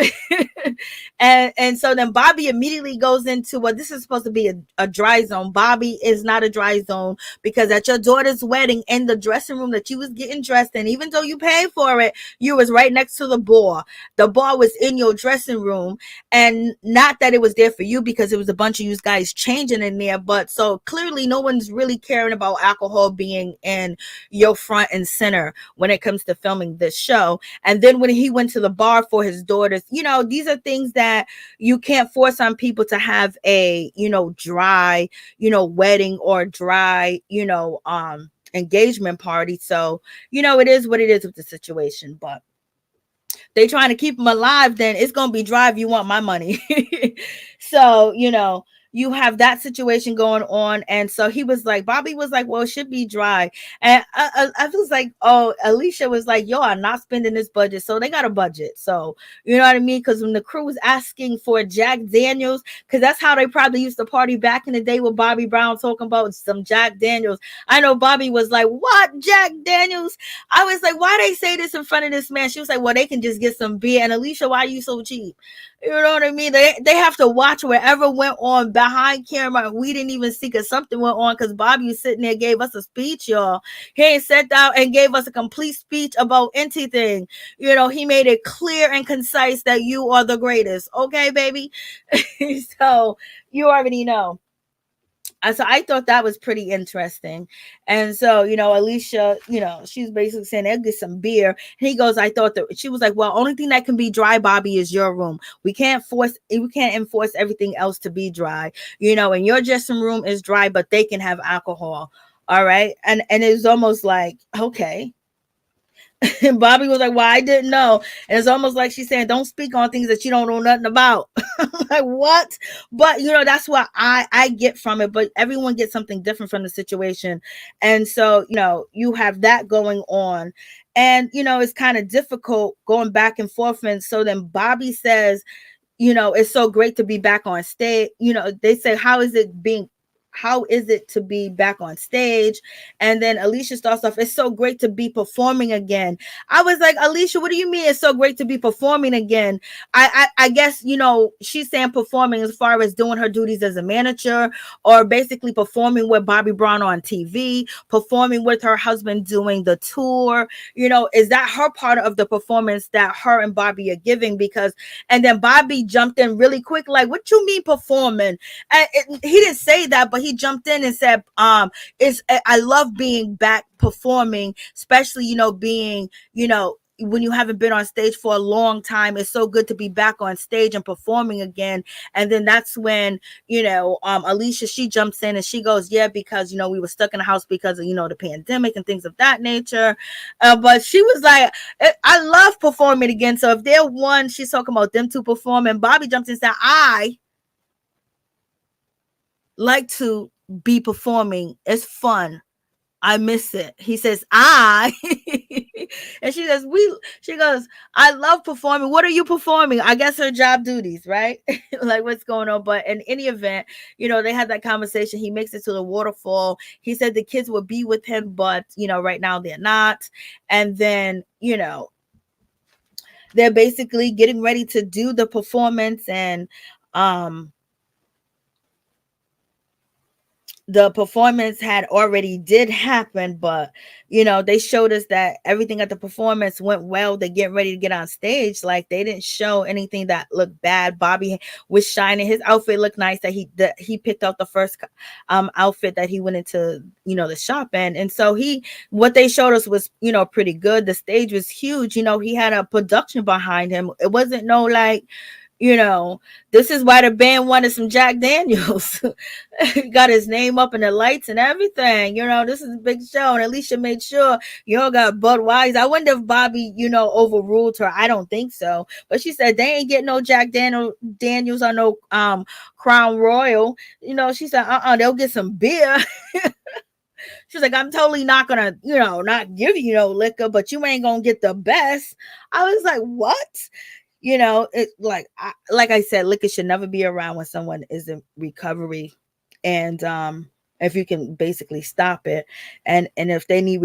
and so then Bobby immediately goes into, well, this is supposed to be a dry zone. Bobby is not a dry zone, because at your daughter's wedding, in the dressing room that you was getting dressed in, even though you paid for it, you was right next to the bar. The bar was in your dressing room, and not that it was there for you, because it was a bunch of you guys changing in there, but so clearly no one's really caring about alcohol being in your front and center when it comes to filming this show. And then when he went to the bar for his daughters, these are things that you can't force on people to have a dry wedding or dry engagement party. So it is what it is with the situation, but they trying to keep him alive, then it's gonna be dry if you want my money. So you have that situation going on. And so he was like, Bobby was like, well, it should be dry. And I was like, oh, Alicia was like, yo, I'm not spending this budget. So they got a budget. So, you know what I mean? Because when the crew was asking for Jack Daniels, because that's how they probably used to party back in the day with Bobby Brown, talking about some Jack Daniels. I know Bobby was like, what, Jack Daniels? I was like, why they say this in front of this man? She was like, well, they can just get some beer. And Alicia, why are you so cheap? You know what I mean? They have to watch whatever went on behind camera. We didn't even see, because something went on, because Bobby was sitting there, gave us a speech, y'all. He ain't sat down and gave us a complete speech about anything. He made it clear and concise that you are the greatest. Okay, baby? So you already know. So I thought that was pretty interesting. And so, Alicia, she's basically saying they'll get some beer. And he goes, I thought that, she was like, well, only thing that can be dry, Bobby, is your room. We can't enforce everything else to be dry. And your dressing room is dry, but they can have alcohol. All right. And it was almost like, okay. And Bobby was like, well, I didn't know. And it's almost like she's saying, don't speak on things that you don't know nothing about. Like, what? But that's what I get from it. But everyone gets something different from the situation. And so you have that going on, and it's kind of difficult going back and forth. And so then Bobby says, it's so great to be back on stage. They say, how is it to be back on stage? And then Alicia starts off, it's so great to be performing again. I was like, Alicia, what do you mean it's so great to be performing again? I guess, she's saying performing as far as doing her duties as a manager, or basically performing with Bobby Brown on TV, performing with her husband doing the tour. Is that her part of the performance that her and Bobby are giving? And then Bobby jumped in really quick, like, what you mean performing? And he didn't say that, but he jumped in and said, I love being back performing, especially, being, when you haven't been on stage for a long time. It's so good to be back on stage and performing again. And then that's when, Alicia, she jumps in and she goes, yeah, because, we were stuck in the house because of, the pandemic and things of that nature. But she was like, I love performing again. So if they're one, she's talking about them two perform. And Bobby jumps in and said, I like to be performing. It's fun. I miss it. He says, and she goes, I love performing. What are you performing? I guess her job duties, right? Like, what's going on? But in any event, they had that conversation. He makes it to the waterfall. He said the kids will be with him, but, right now they're not. And then, they're basically getting ready to do the performance, and, the performance had already did happen, but they showed us that everything at the performance went well. They get ready to get on stage. Like, they didn't show anything that looked bad. Bobby was shining. His outfit looked nice. That he picked out the first outfit that he went into the shop in. And so what they showed us was pretty good. The stage was huge. He had a production behind him. It wasn't no like, this is why the band wanted some Jack Daniels. Got his name up in the lights and everything. This is a big show. And Alicia made sure y'all got Budweiser. I wonder if Bobby, overruled her. I don't think so. But she said they ain't getting no Jack Daniels or no Crown Royal. She said, they'll get some beer. She's like, I'm totally not gonna, not give you no liquor, but you ain't gonna get the best. I was like, what? It like I said, liquor should never be around when someone is in recovery. and if you can basically stop it, and if they need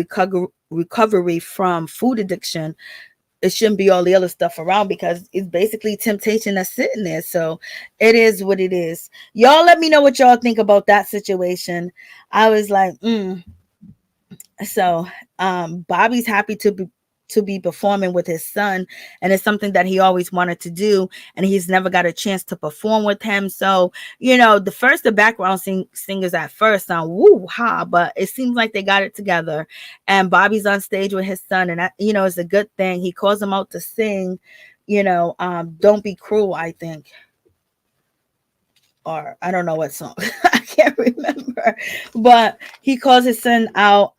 recovery from food addiction, it shouldn't be all the other stuff around, because it's basically temptation that's sitting there. So it is what it is. Y'all let me know what y'all think about that situation. I was like, So Bobby's happy to be performing with his son, and it's something that he always wanted to do, and he's never got a chance to perform with him. So the background singers at first sound woo ha, but it seems like they got it together, and Bobby's on stage with his son, and that, it's a good thing. He calls him out to sing, Don't Be Cruel, I think, or I don't know what song. I can't remember, but he calls his son out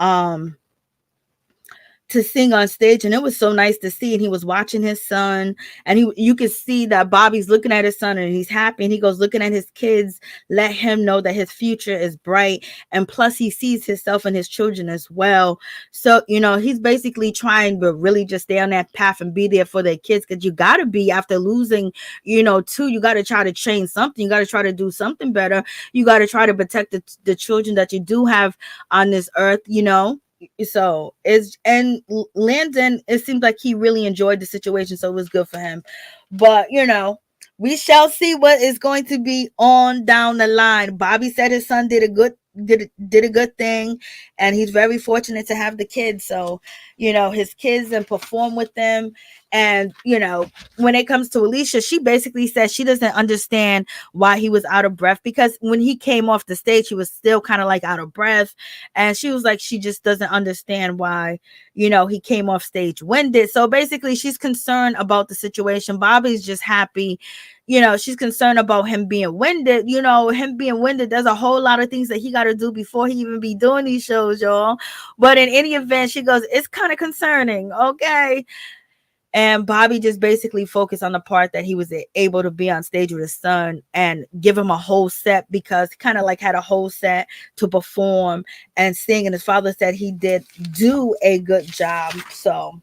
to sing on stage, and it was so nice to see. And he was watching his son, and you could see that Bobby's looking at his son and he's happy, and he goes looking at his kids, let him know that his future is bright, and plus he sees himself and his children as well. So he's basically trying to really just stay on that path and be there for their kids, because you got to be, after losing two, you got to try to change something, you got to try to do something better, you got to try to protect the children that you do have on this earth. So Landon, it seems like he really enjoyed the situation, so it was good for him. But we shall see what is going to be on down the line. Bobby said his son did a good thing, and he's very fortunate to have the kids. So his kids, and perform with them. And when it comes to Alicia, she basically says she doesn't understand why he was out of breath, because when he came off the stage, he was still kind of like out of breath, and she was like, she just doesn't understand why he came off stage winded. So basically, she's concerned about the situation. Bobby's just happy. She's concerned about him being winded. There's a whole lot of things that he got to do before he even be doing these shows, y'all. But in any event, she goes, it's kind of concerning. Okay. And Bobby just basically focused on the part that he was able to be on stage with his son and give him a whole set, because he kind of like had a whole set to perform and sing. And his father said he did do a good job. So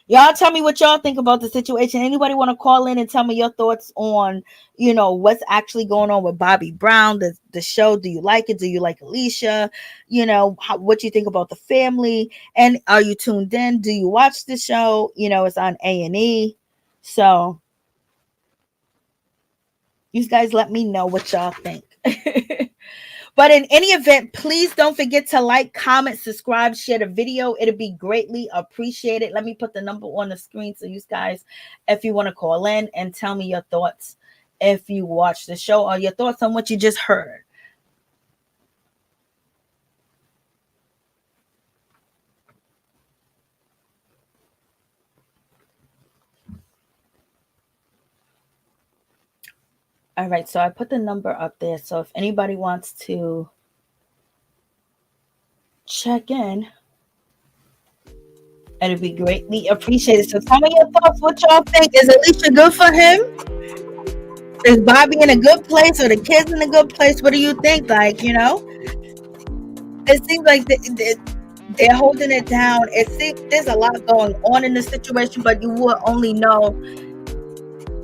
y'all tell me what y'all think about the situation. Anybody want to call in and tell me your thoughts on, what's actually going on with Bobbi Brown, the show? Do you like it? Do you like Alicia? What you think about the family? And are you tuned in? Do you watch the show? It's on A&E. So you guys let me know what y'all think. But in any event, please don't forget to like, comment, subscribe, share the video. It'll be greatly appreciated. Let me put the number on the screen so you guys, if you want to call in and tell me your thoughts, if you watch the show, or your thoughts on what you just heard. All right, so I put the number up there. So if anybody wants to check in, it'd be greatly appreciated. So tell me your thoughts. What y'all think? Is Alicia good for him? Is Bobby in a good place, or the kids in a good place? What do you think? Like, it seems like they're holding it down. It seems there's a lot going on in the situation, but you will only know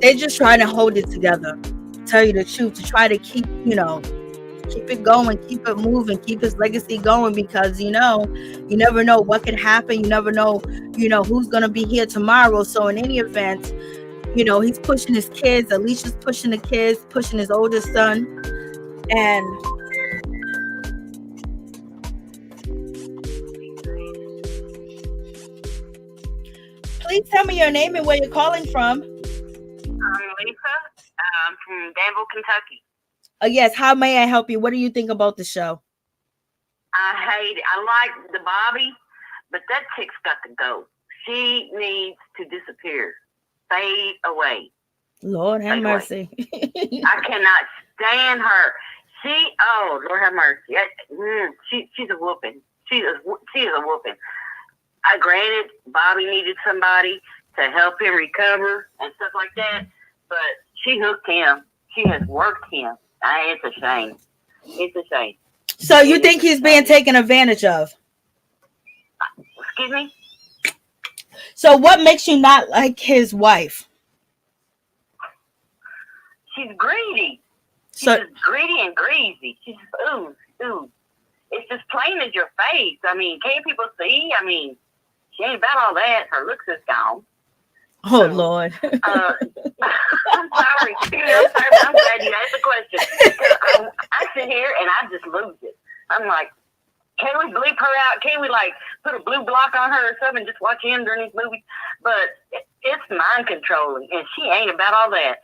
they're just trying to hold it together. Tell you the truth, to try to keep it going, keep it moving, keep his legacy going, because you never know what could happen. You never know who's gonna be here tomorrow. So in any event, he's pushing his kids. Alicia's pushing the kids, pushing his oldest son. And please tell me your name and where you're calling from. I'm Lisa. I'm from Danville, Kentucky. Yes, how may I help you? What do you think about the show? I like the Bobbi, but that chick's got to go. She needs to disappear. Fade away. Lord have mercy. I cannot stand her. Lord have mercy. She's a whooping. She's a whooping. Granted, Bobby needed somebody to help him recover and stuff like that, but she hooked him. She has worked him. It's a shame. It's a shame. So you think he's being taken advantage of? Excuse me? So what makes you not like his wife? She's greedy. She's just gritty and greasy. She's just, ooh. It's just plain as your face. I mean, can't people see? I mean, she ain't about all that. Her looks is gone. Oh, so, Lord. I'm sorry. I'm glad you asked the question. I sit here and I just lose it. I'm like, can we bleep her out? Can we, like, put a blue block on her or something and just watch him during these movies? But it's mind controlling, and she ain't about all that.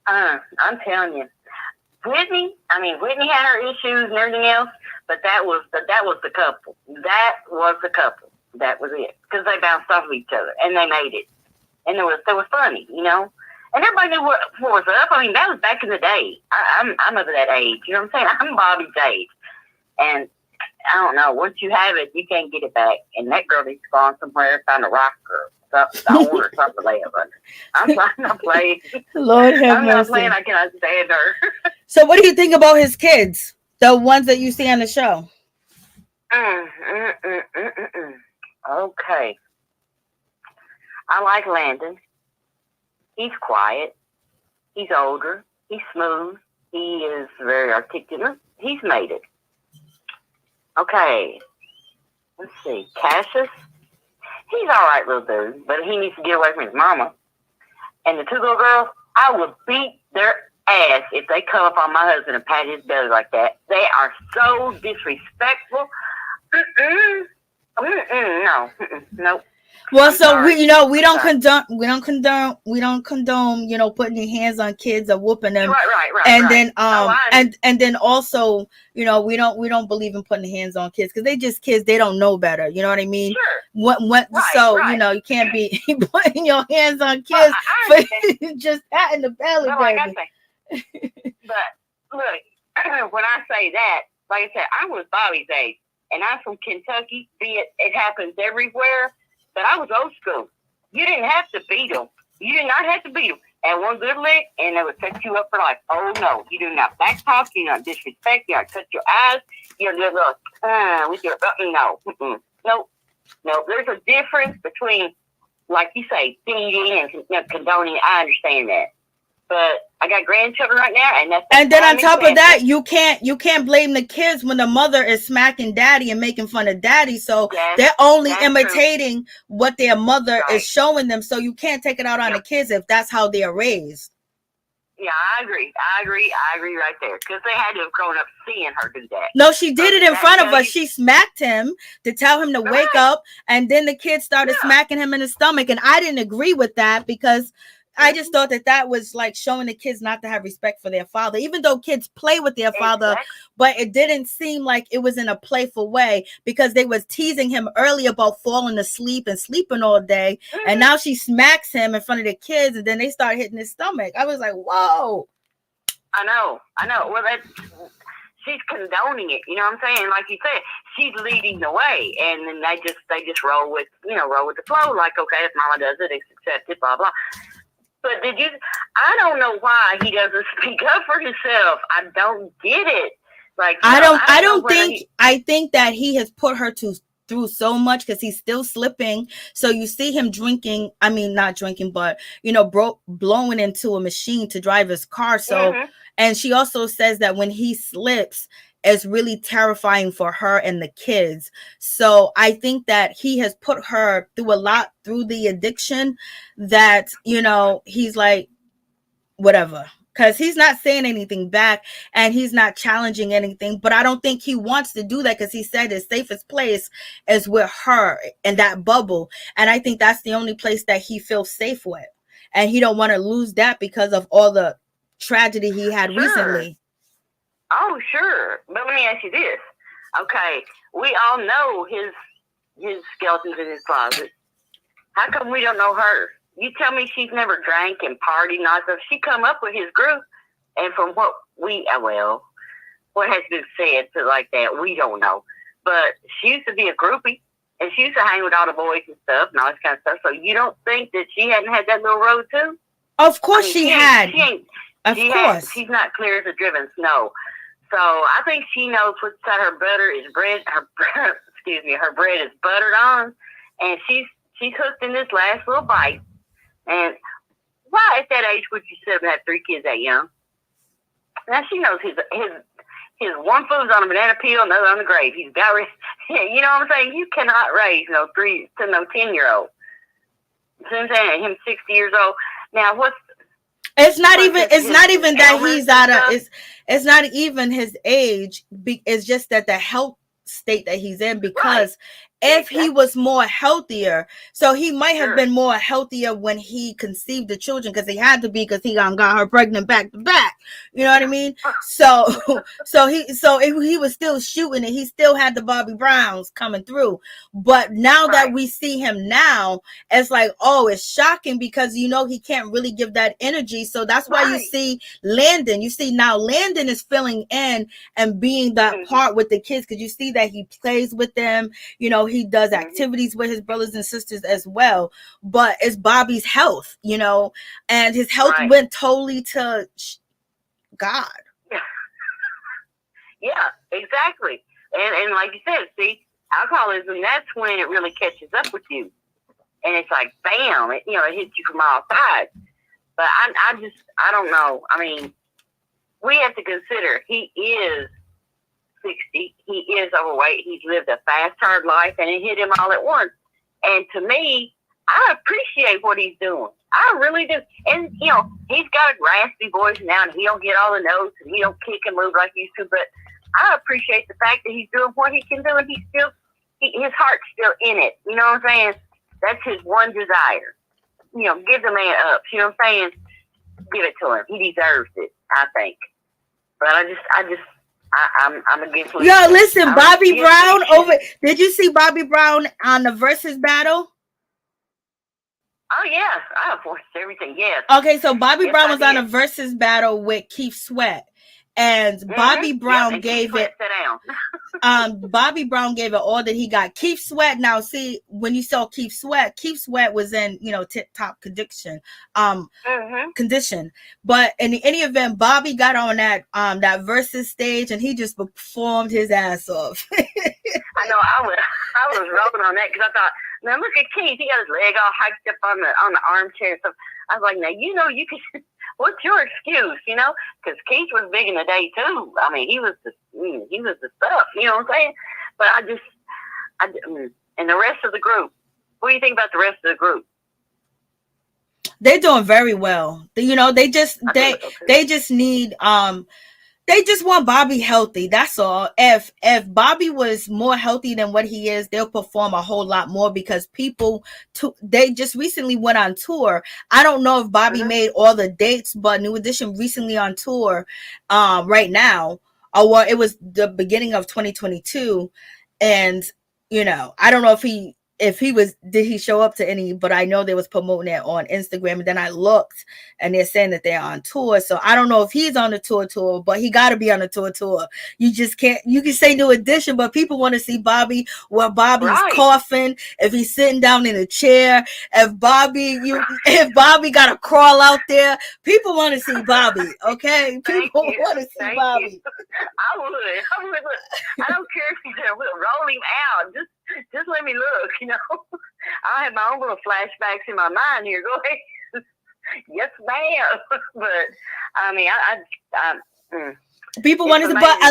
I'm telling you. Whitney had her issues and everything else, but that was the couple. That was the couple. That was it. Because they bounced off of each other, and they made it. And it was funny, you know? And everybody knew what was up. I mean, that was back in the day. I'm of that age. You know what I'm saying? I'm Bobbi's age. And I don't know. Once you have it, you can't get it back. And that girl needs to go on somewhere, find a rock or something or something to lay up under. I'm not playing. Lord have mercy. I'm not playing. I cannot stand her. So what do you think about his kids? The ones that you see on the show? Okay. I like Landon. He's quiet. He's older. He's smooth. He is very articulate. He's made it. Okay. Let's see. Cassius. He's all right, little dude, but he needs to get away from his mama. And the two little girls, I would beat their ass if they come up on my husband and pat his belly like that. They are so disrespectful. No. Nope. Well, so we don't condone, putting your hands on kids or whooping them. Right. And then, and then also, we don't believe in putting hands on kids because they just kids. They don't know better. You know what I mean? Sure. You can't be putting your hands on kids for just patting the belly, baby. But look, when I say that, like I said, I was Bobbi's age, and I'm from Kentucky. It happens everywhere. But I was old school. You didn't have to beat them. You did not have to beat them. And one good lick, and they would set you up for life. Oh, no. You do not backtalk. You do not disrespect. You do not cut your eyes. You do not with your no. No. There's a difference between, like you say, beating and condoning. I understand that. But I got grandchildren right now, and then on top of that, you can't blame the kids when the mother is smacking daddy and making fun of daddy. So they're only imitating what their mother is showing them. So you can't take it out on the kids if that's how they are raised. Yeah, I agree right there. Because they had to have grown up seeing her do that. No, she did it in front of us. She smacked him to tell him to wake up, and then the kids started smacking him in the stomach. And I didn't agree with that because I just thought that was like showing the kids not to have respect for their father, even though kids play with their father, but it didn't seem like it was in a playful way because they was teasing him earlier about falling asleep and sleeping all day. And now she smacks him in front of the kids and then they start hitting his stomach. I was like, whoa. I know. Well, she's condoning it. You know what I'm saying? Like you said, she's leading the way. And then they just roll with the flow. Like, okay, if mama does it, it's accepted, blah, blah. But I don't know why he doesn't speak up for himself. I don't get it. Like, I think that he has put her through so much because he's still slipping. So you see him drinking, I mean, not drinking, but, blowing into a machine to drive his car. So, and she also says that when he slips, it's really terrifying for her and the kids. So I think that he has put her through a lot through the addiction that, he's like, whatever. Because he's not saying anything back and he's not challenging anything. But I don't think he wants to do that because he said his safest place is with her in that bubble. And I think that's the only place that he feels safe with. And he don't want to lose that because of all the tragedy he had recently. Oh, sure. But let me ask you this. Okay, we all know his skeletons in his closet. How come we don't know her? You tell me she's never drank and partied and all stuff. She come up with his group, and from what has been said to like that, we don't know. But she used to be a groupie, and she used to hang with all the boys and stuff and all this kind of stuff. So you don't think that she hadn't had that little road too? Of course she had. Of course. She's not clear as a driven snow. So I think she knows what's inside her butter is bread. Her bread is buttered on, and she's hooked in this last little bite. And why at that age would you still have 3 kids that young? Now she knows his one foot's on a banana peel, another on the grave. He's got, you know what I'm saying? You cannot raise no 10-year-old. You know what I'm saying? Him 60 years old. Now it's not even that he's out of, it's not even his age. It's just that the health state that he's in, because if he was more healthier, so he might have been more healthier when he conceived the children, because he had to be, because he got her pregnant back to back. You know what I mean? So if he was still shooting it, he still had the Bobbi Browns coming through. But now that we see him now, it's like, oh, it's shocking, because he can't really give that energy. So that's why you see Landon. You see now Landon is filling in and being that part with the kids, because you see that he plays with them. He does activities with his brothers and sisters as well. But it's Bobbi's health, and his health went totally to God. Yeah, exactly. And like you said, see, alcoholism, that's when it really catches up with you. And it's like, bam, it hits you from all sides. But I don't know. I mean, we have to consider he is 60. He is overweight. He's lived a fast, hard life, and it hit him all at once. And to me, I appreciate what he's doing. I really do. And, he's got a raspy voice now, and he don't get all the notes, and he don't kick and move like he used to. But I appreciate the fact that he's doing what he can do, and his heart's still in it. You know what I'm saying? That's his one desire. Give the man up. You know what I'm saying? Give it to him. He deserves it, I think. But I'm against. Yo, listen, Bobbi Brown did you see Bobbi Brown on the Versus battle? Oh yeah, I have watched everything. Yes. Okay, so Bobbi Brown was on a Versus battle with Keith Sweat, and Bobbi Brown gave it. Bobbi Brown gave it all that he got. Keith Sweat. Now, see, when you saw Keith Sweat was in tip top condition. Condition. But in any event, Bobbi got on that Versus stage, and he just performed his ass off. I know. I was rolling on that, because I thought, now look at Keith. He got his leg all hiked up on the armchair and stuff. I was like, now you can. What's your excuse? Because Keith was big in the day too. I mean, he was the stuff. You know what I'm saying? But and the rest of the group. What do you think about the rest of the group? They're doing very well. They just need they just want Bobbi healthy. That's all. If Bobbi was more healthy than what he is, they'll perform a whole lot more, because they just recently went on tour. I don't know if Bobbi made all the dates, but New Edition recently on tour right now. Or it was the beginning of 2022. And, I don't know did he show up to any, but I know they was promoting it on Instagram, and then I looked and they're saying that they're on tour. So I don't know if he's on the tour, but he got to be on the tour. You just can't, you can say New Edition, but people want to see Bobbi where Bobbi's coughing, if he's sitting down in a chair, if Bobbi got to crawl out there. People want to see Bobbi, okay? People want to see Bobbi. I would. I don't care if he's there. We'll roll him out. Just let me look, I have my own little flashbacks in my mind here. Go ahead. Yes, ma'am. But I mean, people want to, but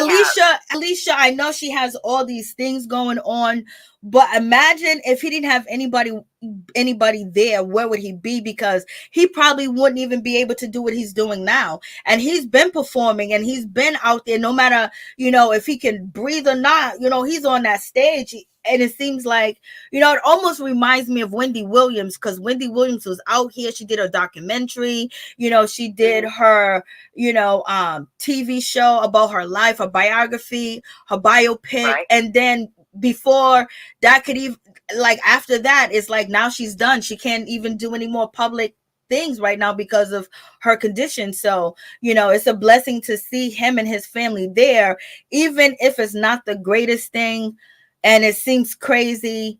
Alicia, I know she has all these things going on, but imagine if he didn't have anybody there, where would he be? Because he probably wouldn't even be able to do what he's doing now. And he's been performing, and he's been out there, no matter, if he can breathe or not, he's on that stage. And it seems like, it almost reminds me of Wendy Williams, because Wendy Williams was out here. She did her documentary, she did her, TV show about her life, her biography, her biopic. Right. And then before that could even, like, after that, it's like now she's done. She can't even do any more public things right now because of her condition. So, it's a blessing to see him and his family there, even if it's not the greatest thing. And it seems crazy,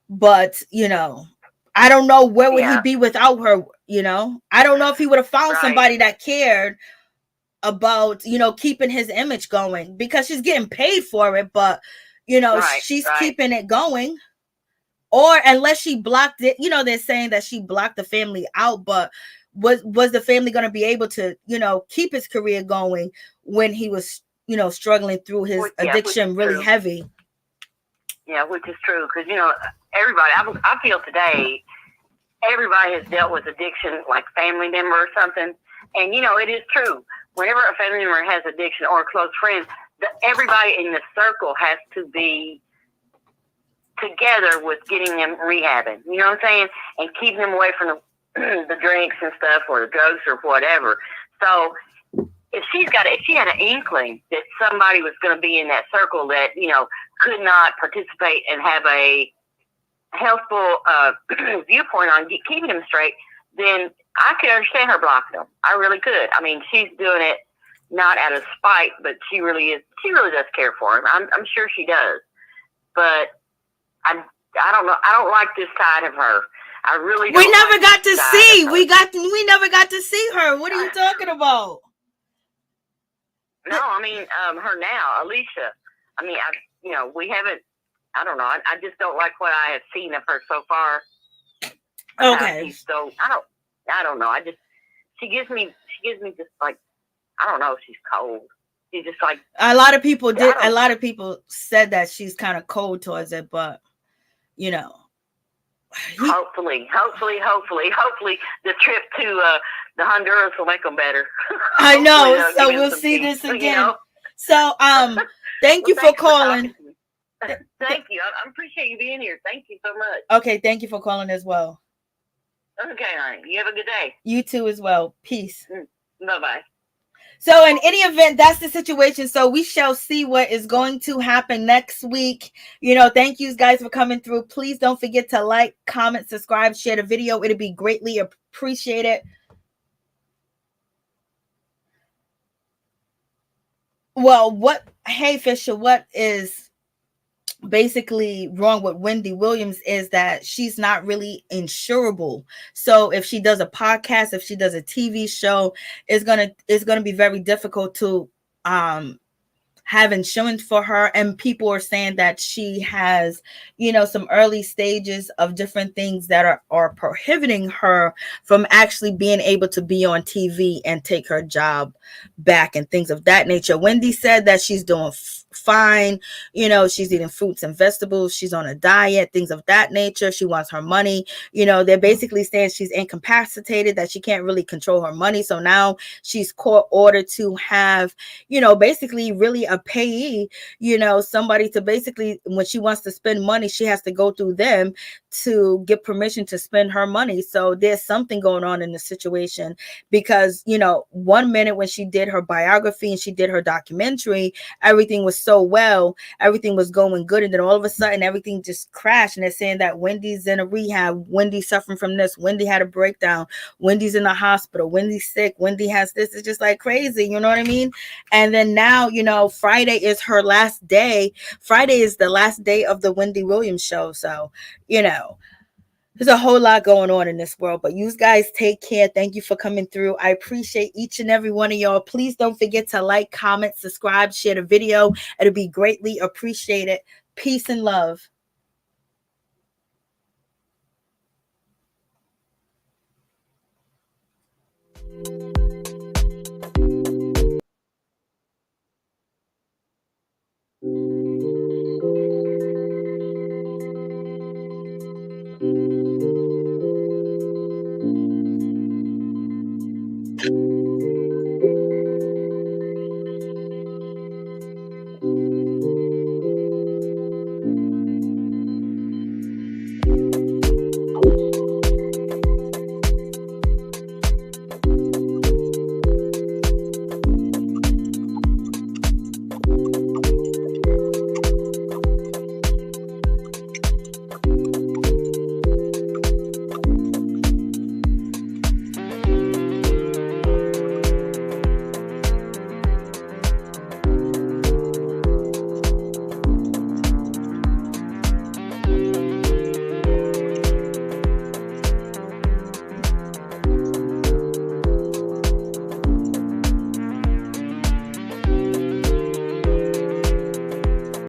but, I don't know where would he be without her, I don't know if he would have found somebody that cared about, keeping his image going, because she's getting paid for it, but, she's keeping it going. Or unless she blocked it, they're saying that she blocked the family out, but was the family going to be able to, keep his career going when he was, struggling through his addiction really heavy? Yeah, which is true, because everybody. I feel today everybody has dealt with addiction, like family member or something, and it is true. Whenever a family member has addiction or a close friend, everybody in the circle has to be together with getting them rehabbing. You know what I'm saying? And keeping them away from the drinks and stuff or the drugs or whatever. So if she had an inkling that somebody was going to be in that circle that, could not participate and have a healthful viewpoint on keeping them straight, then I could understand her blocking them. I really could. I mean, she's doing it not out of spite, but she really does care for him. I'm sure she does. But I don't know. I don't like this side of her. I really don't. We never got to see. We never got to see her. What are you talking about? No, I mean her now, Alicia. I mean, we haven't. I don't know. I just don't like what I have seen of her so far. Okay. So I don't know. She gives me just like, I don't know. She's cold. She's just like, a lot of people did. A lot of people said that she's kind of cold towards it, but hopefully the trip to the Honduras will make them better. I know. So we'll see this again. So thank you for calling. Thank you. I appreciate you being here. Thank you so much. Okay, thank you for calling as well. Okay, honey. You have a good day. You too as well. Peace. Bye-bye. So in any event, that's the situation. So we shall see what is going to happen next week. Thank you guys for coming through. Please don't forget to like, comment, subscribe, share the video. It'll be greatly appreciated. Well, hey Fisher, what is basically wrong with Wendy Williams is that she's not really insurable. So if she does a podcast, if she does a TV show, it's gonna be very difficult to have insurance for her. And people are saying that she has, some early stages of different things that are prohibiting her from actually being able to be on TV and take her job back and things of that nature. Wendy said that she's doing fine. She's eating fruits and vegetables. She's on a diet, things of that nature. She wants her money. They're basically saying she's incapacitated, that she can't really control her money. So now she's court ordered to have, basically really a payee, somebody to basically, when she wants to spend money, she has to go through them to get permission to spend her money. So there's something going on in the situation because, 1 minute when she did her biography and she did her documentary, everything was so well, everything was going good. And then all of a sudden everything just crashed. And they're saying that Wendy's in a rehab, Wendy's suffering from this, Wendy had a breakdown, Wendy's in the hospital, Wendy's sick, Wendy has this. It's just like crazy. You know what I mean? And then now, Friday is her last day. Friday is the last day of the Wendy Williams show. So, there's a whole lot going on in this world, but you guys take care. Thank you for coming through. I appreciate each and every one of y'all. Please don't forget to like, comment, subscribe, share the video. It'll be greatly appreciated. Peace and love.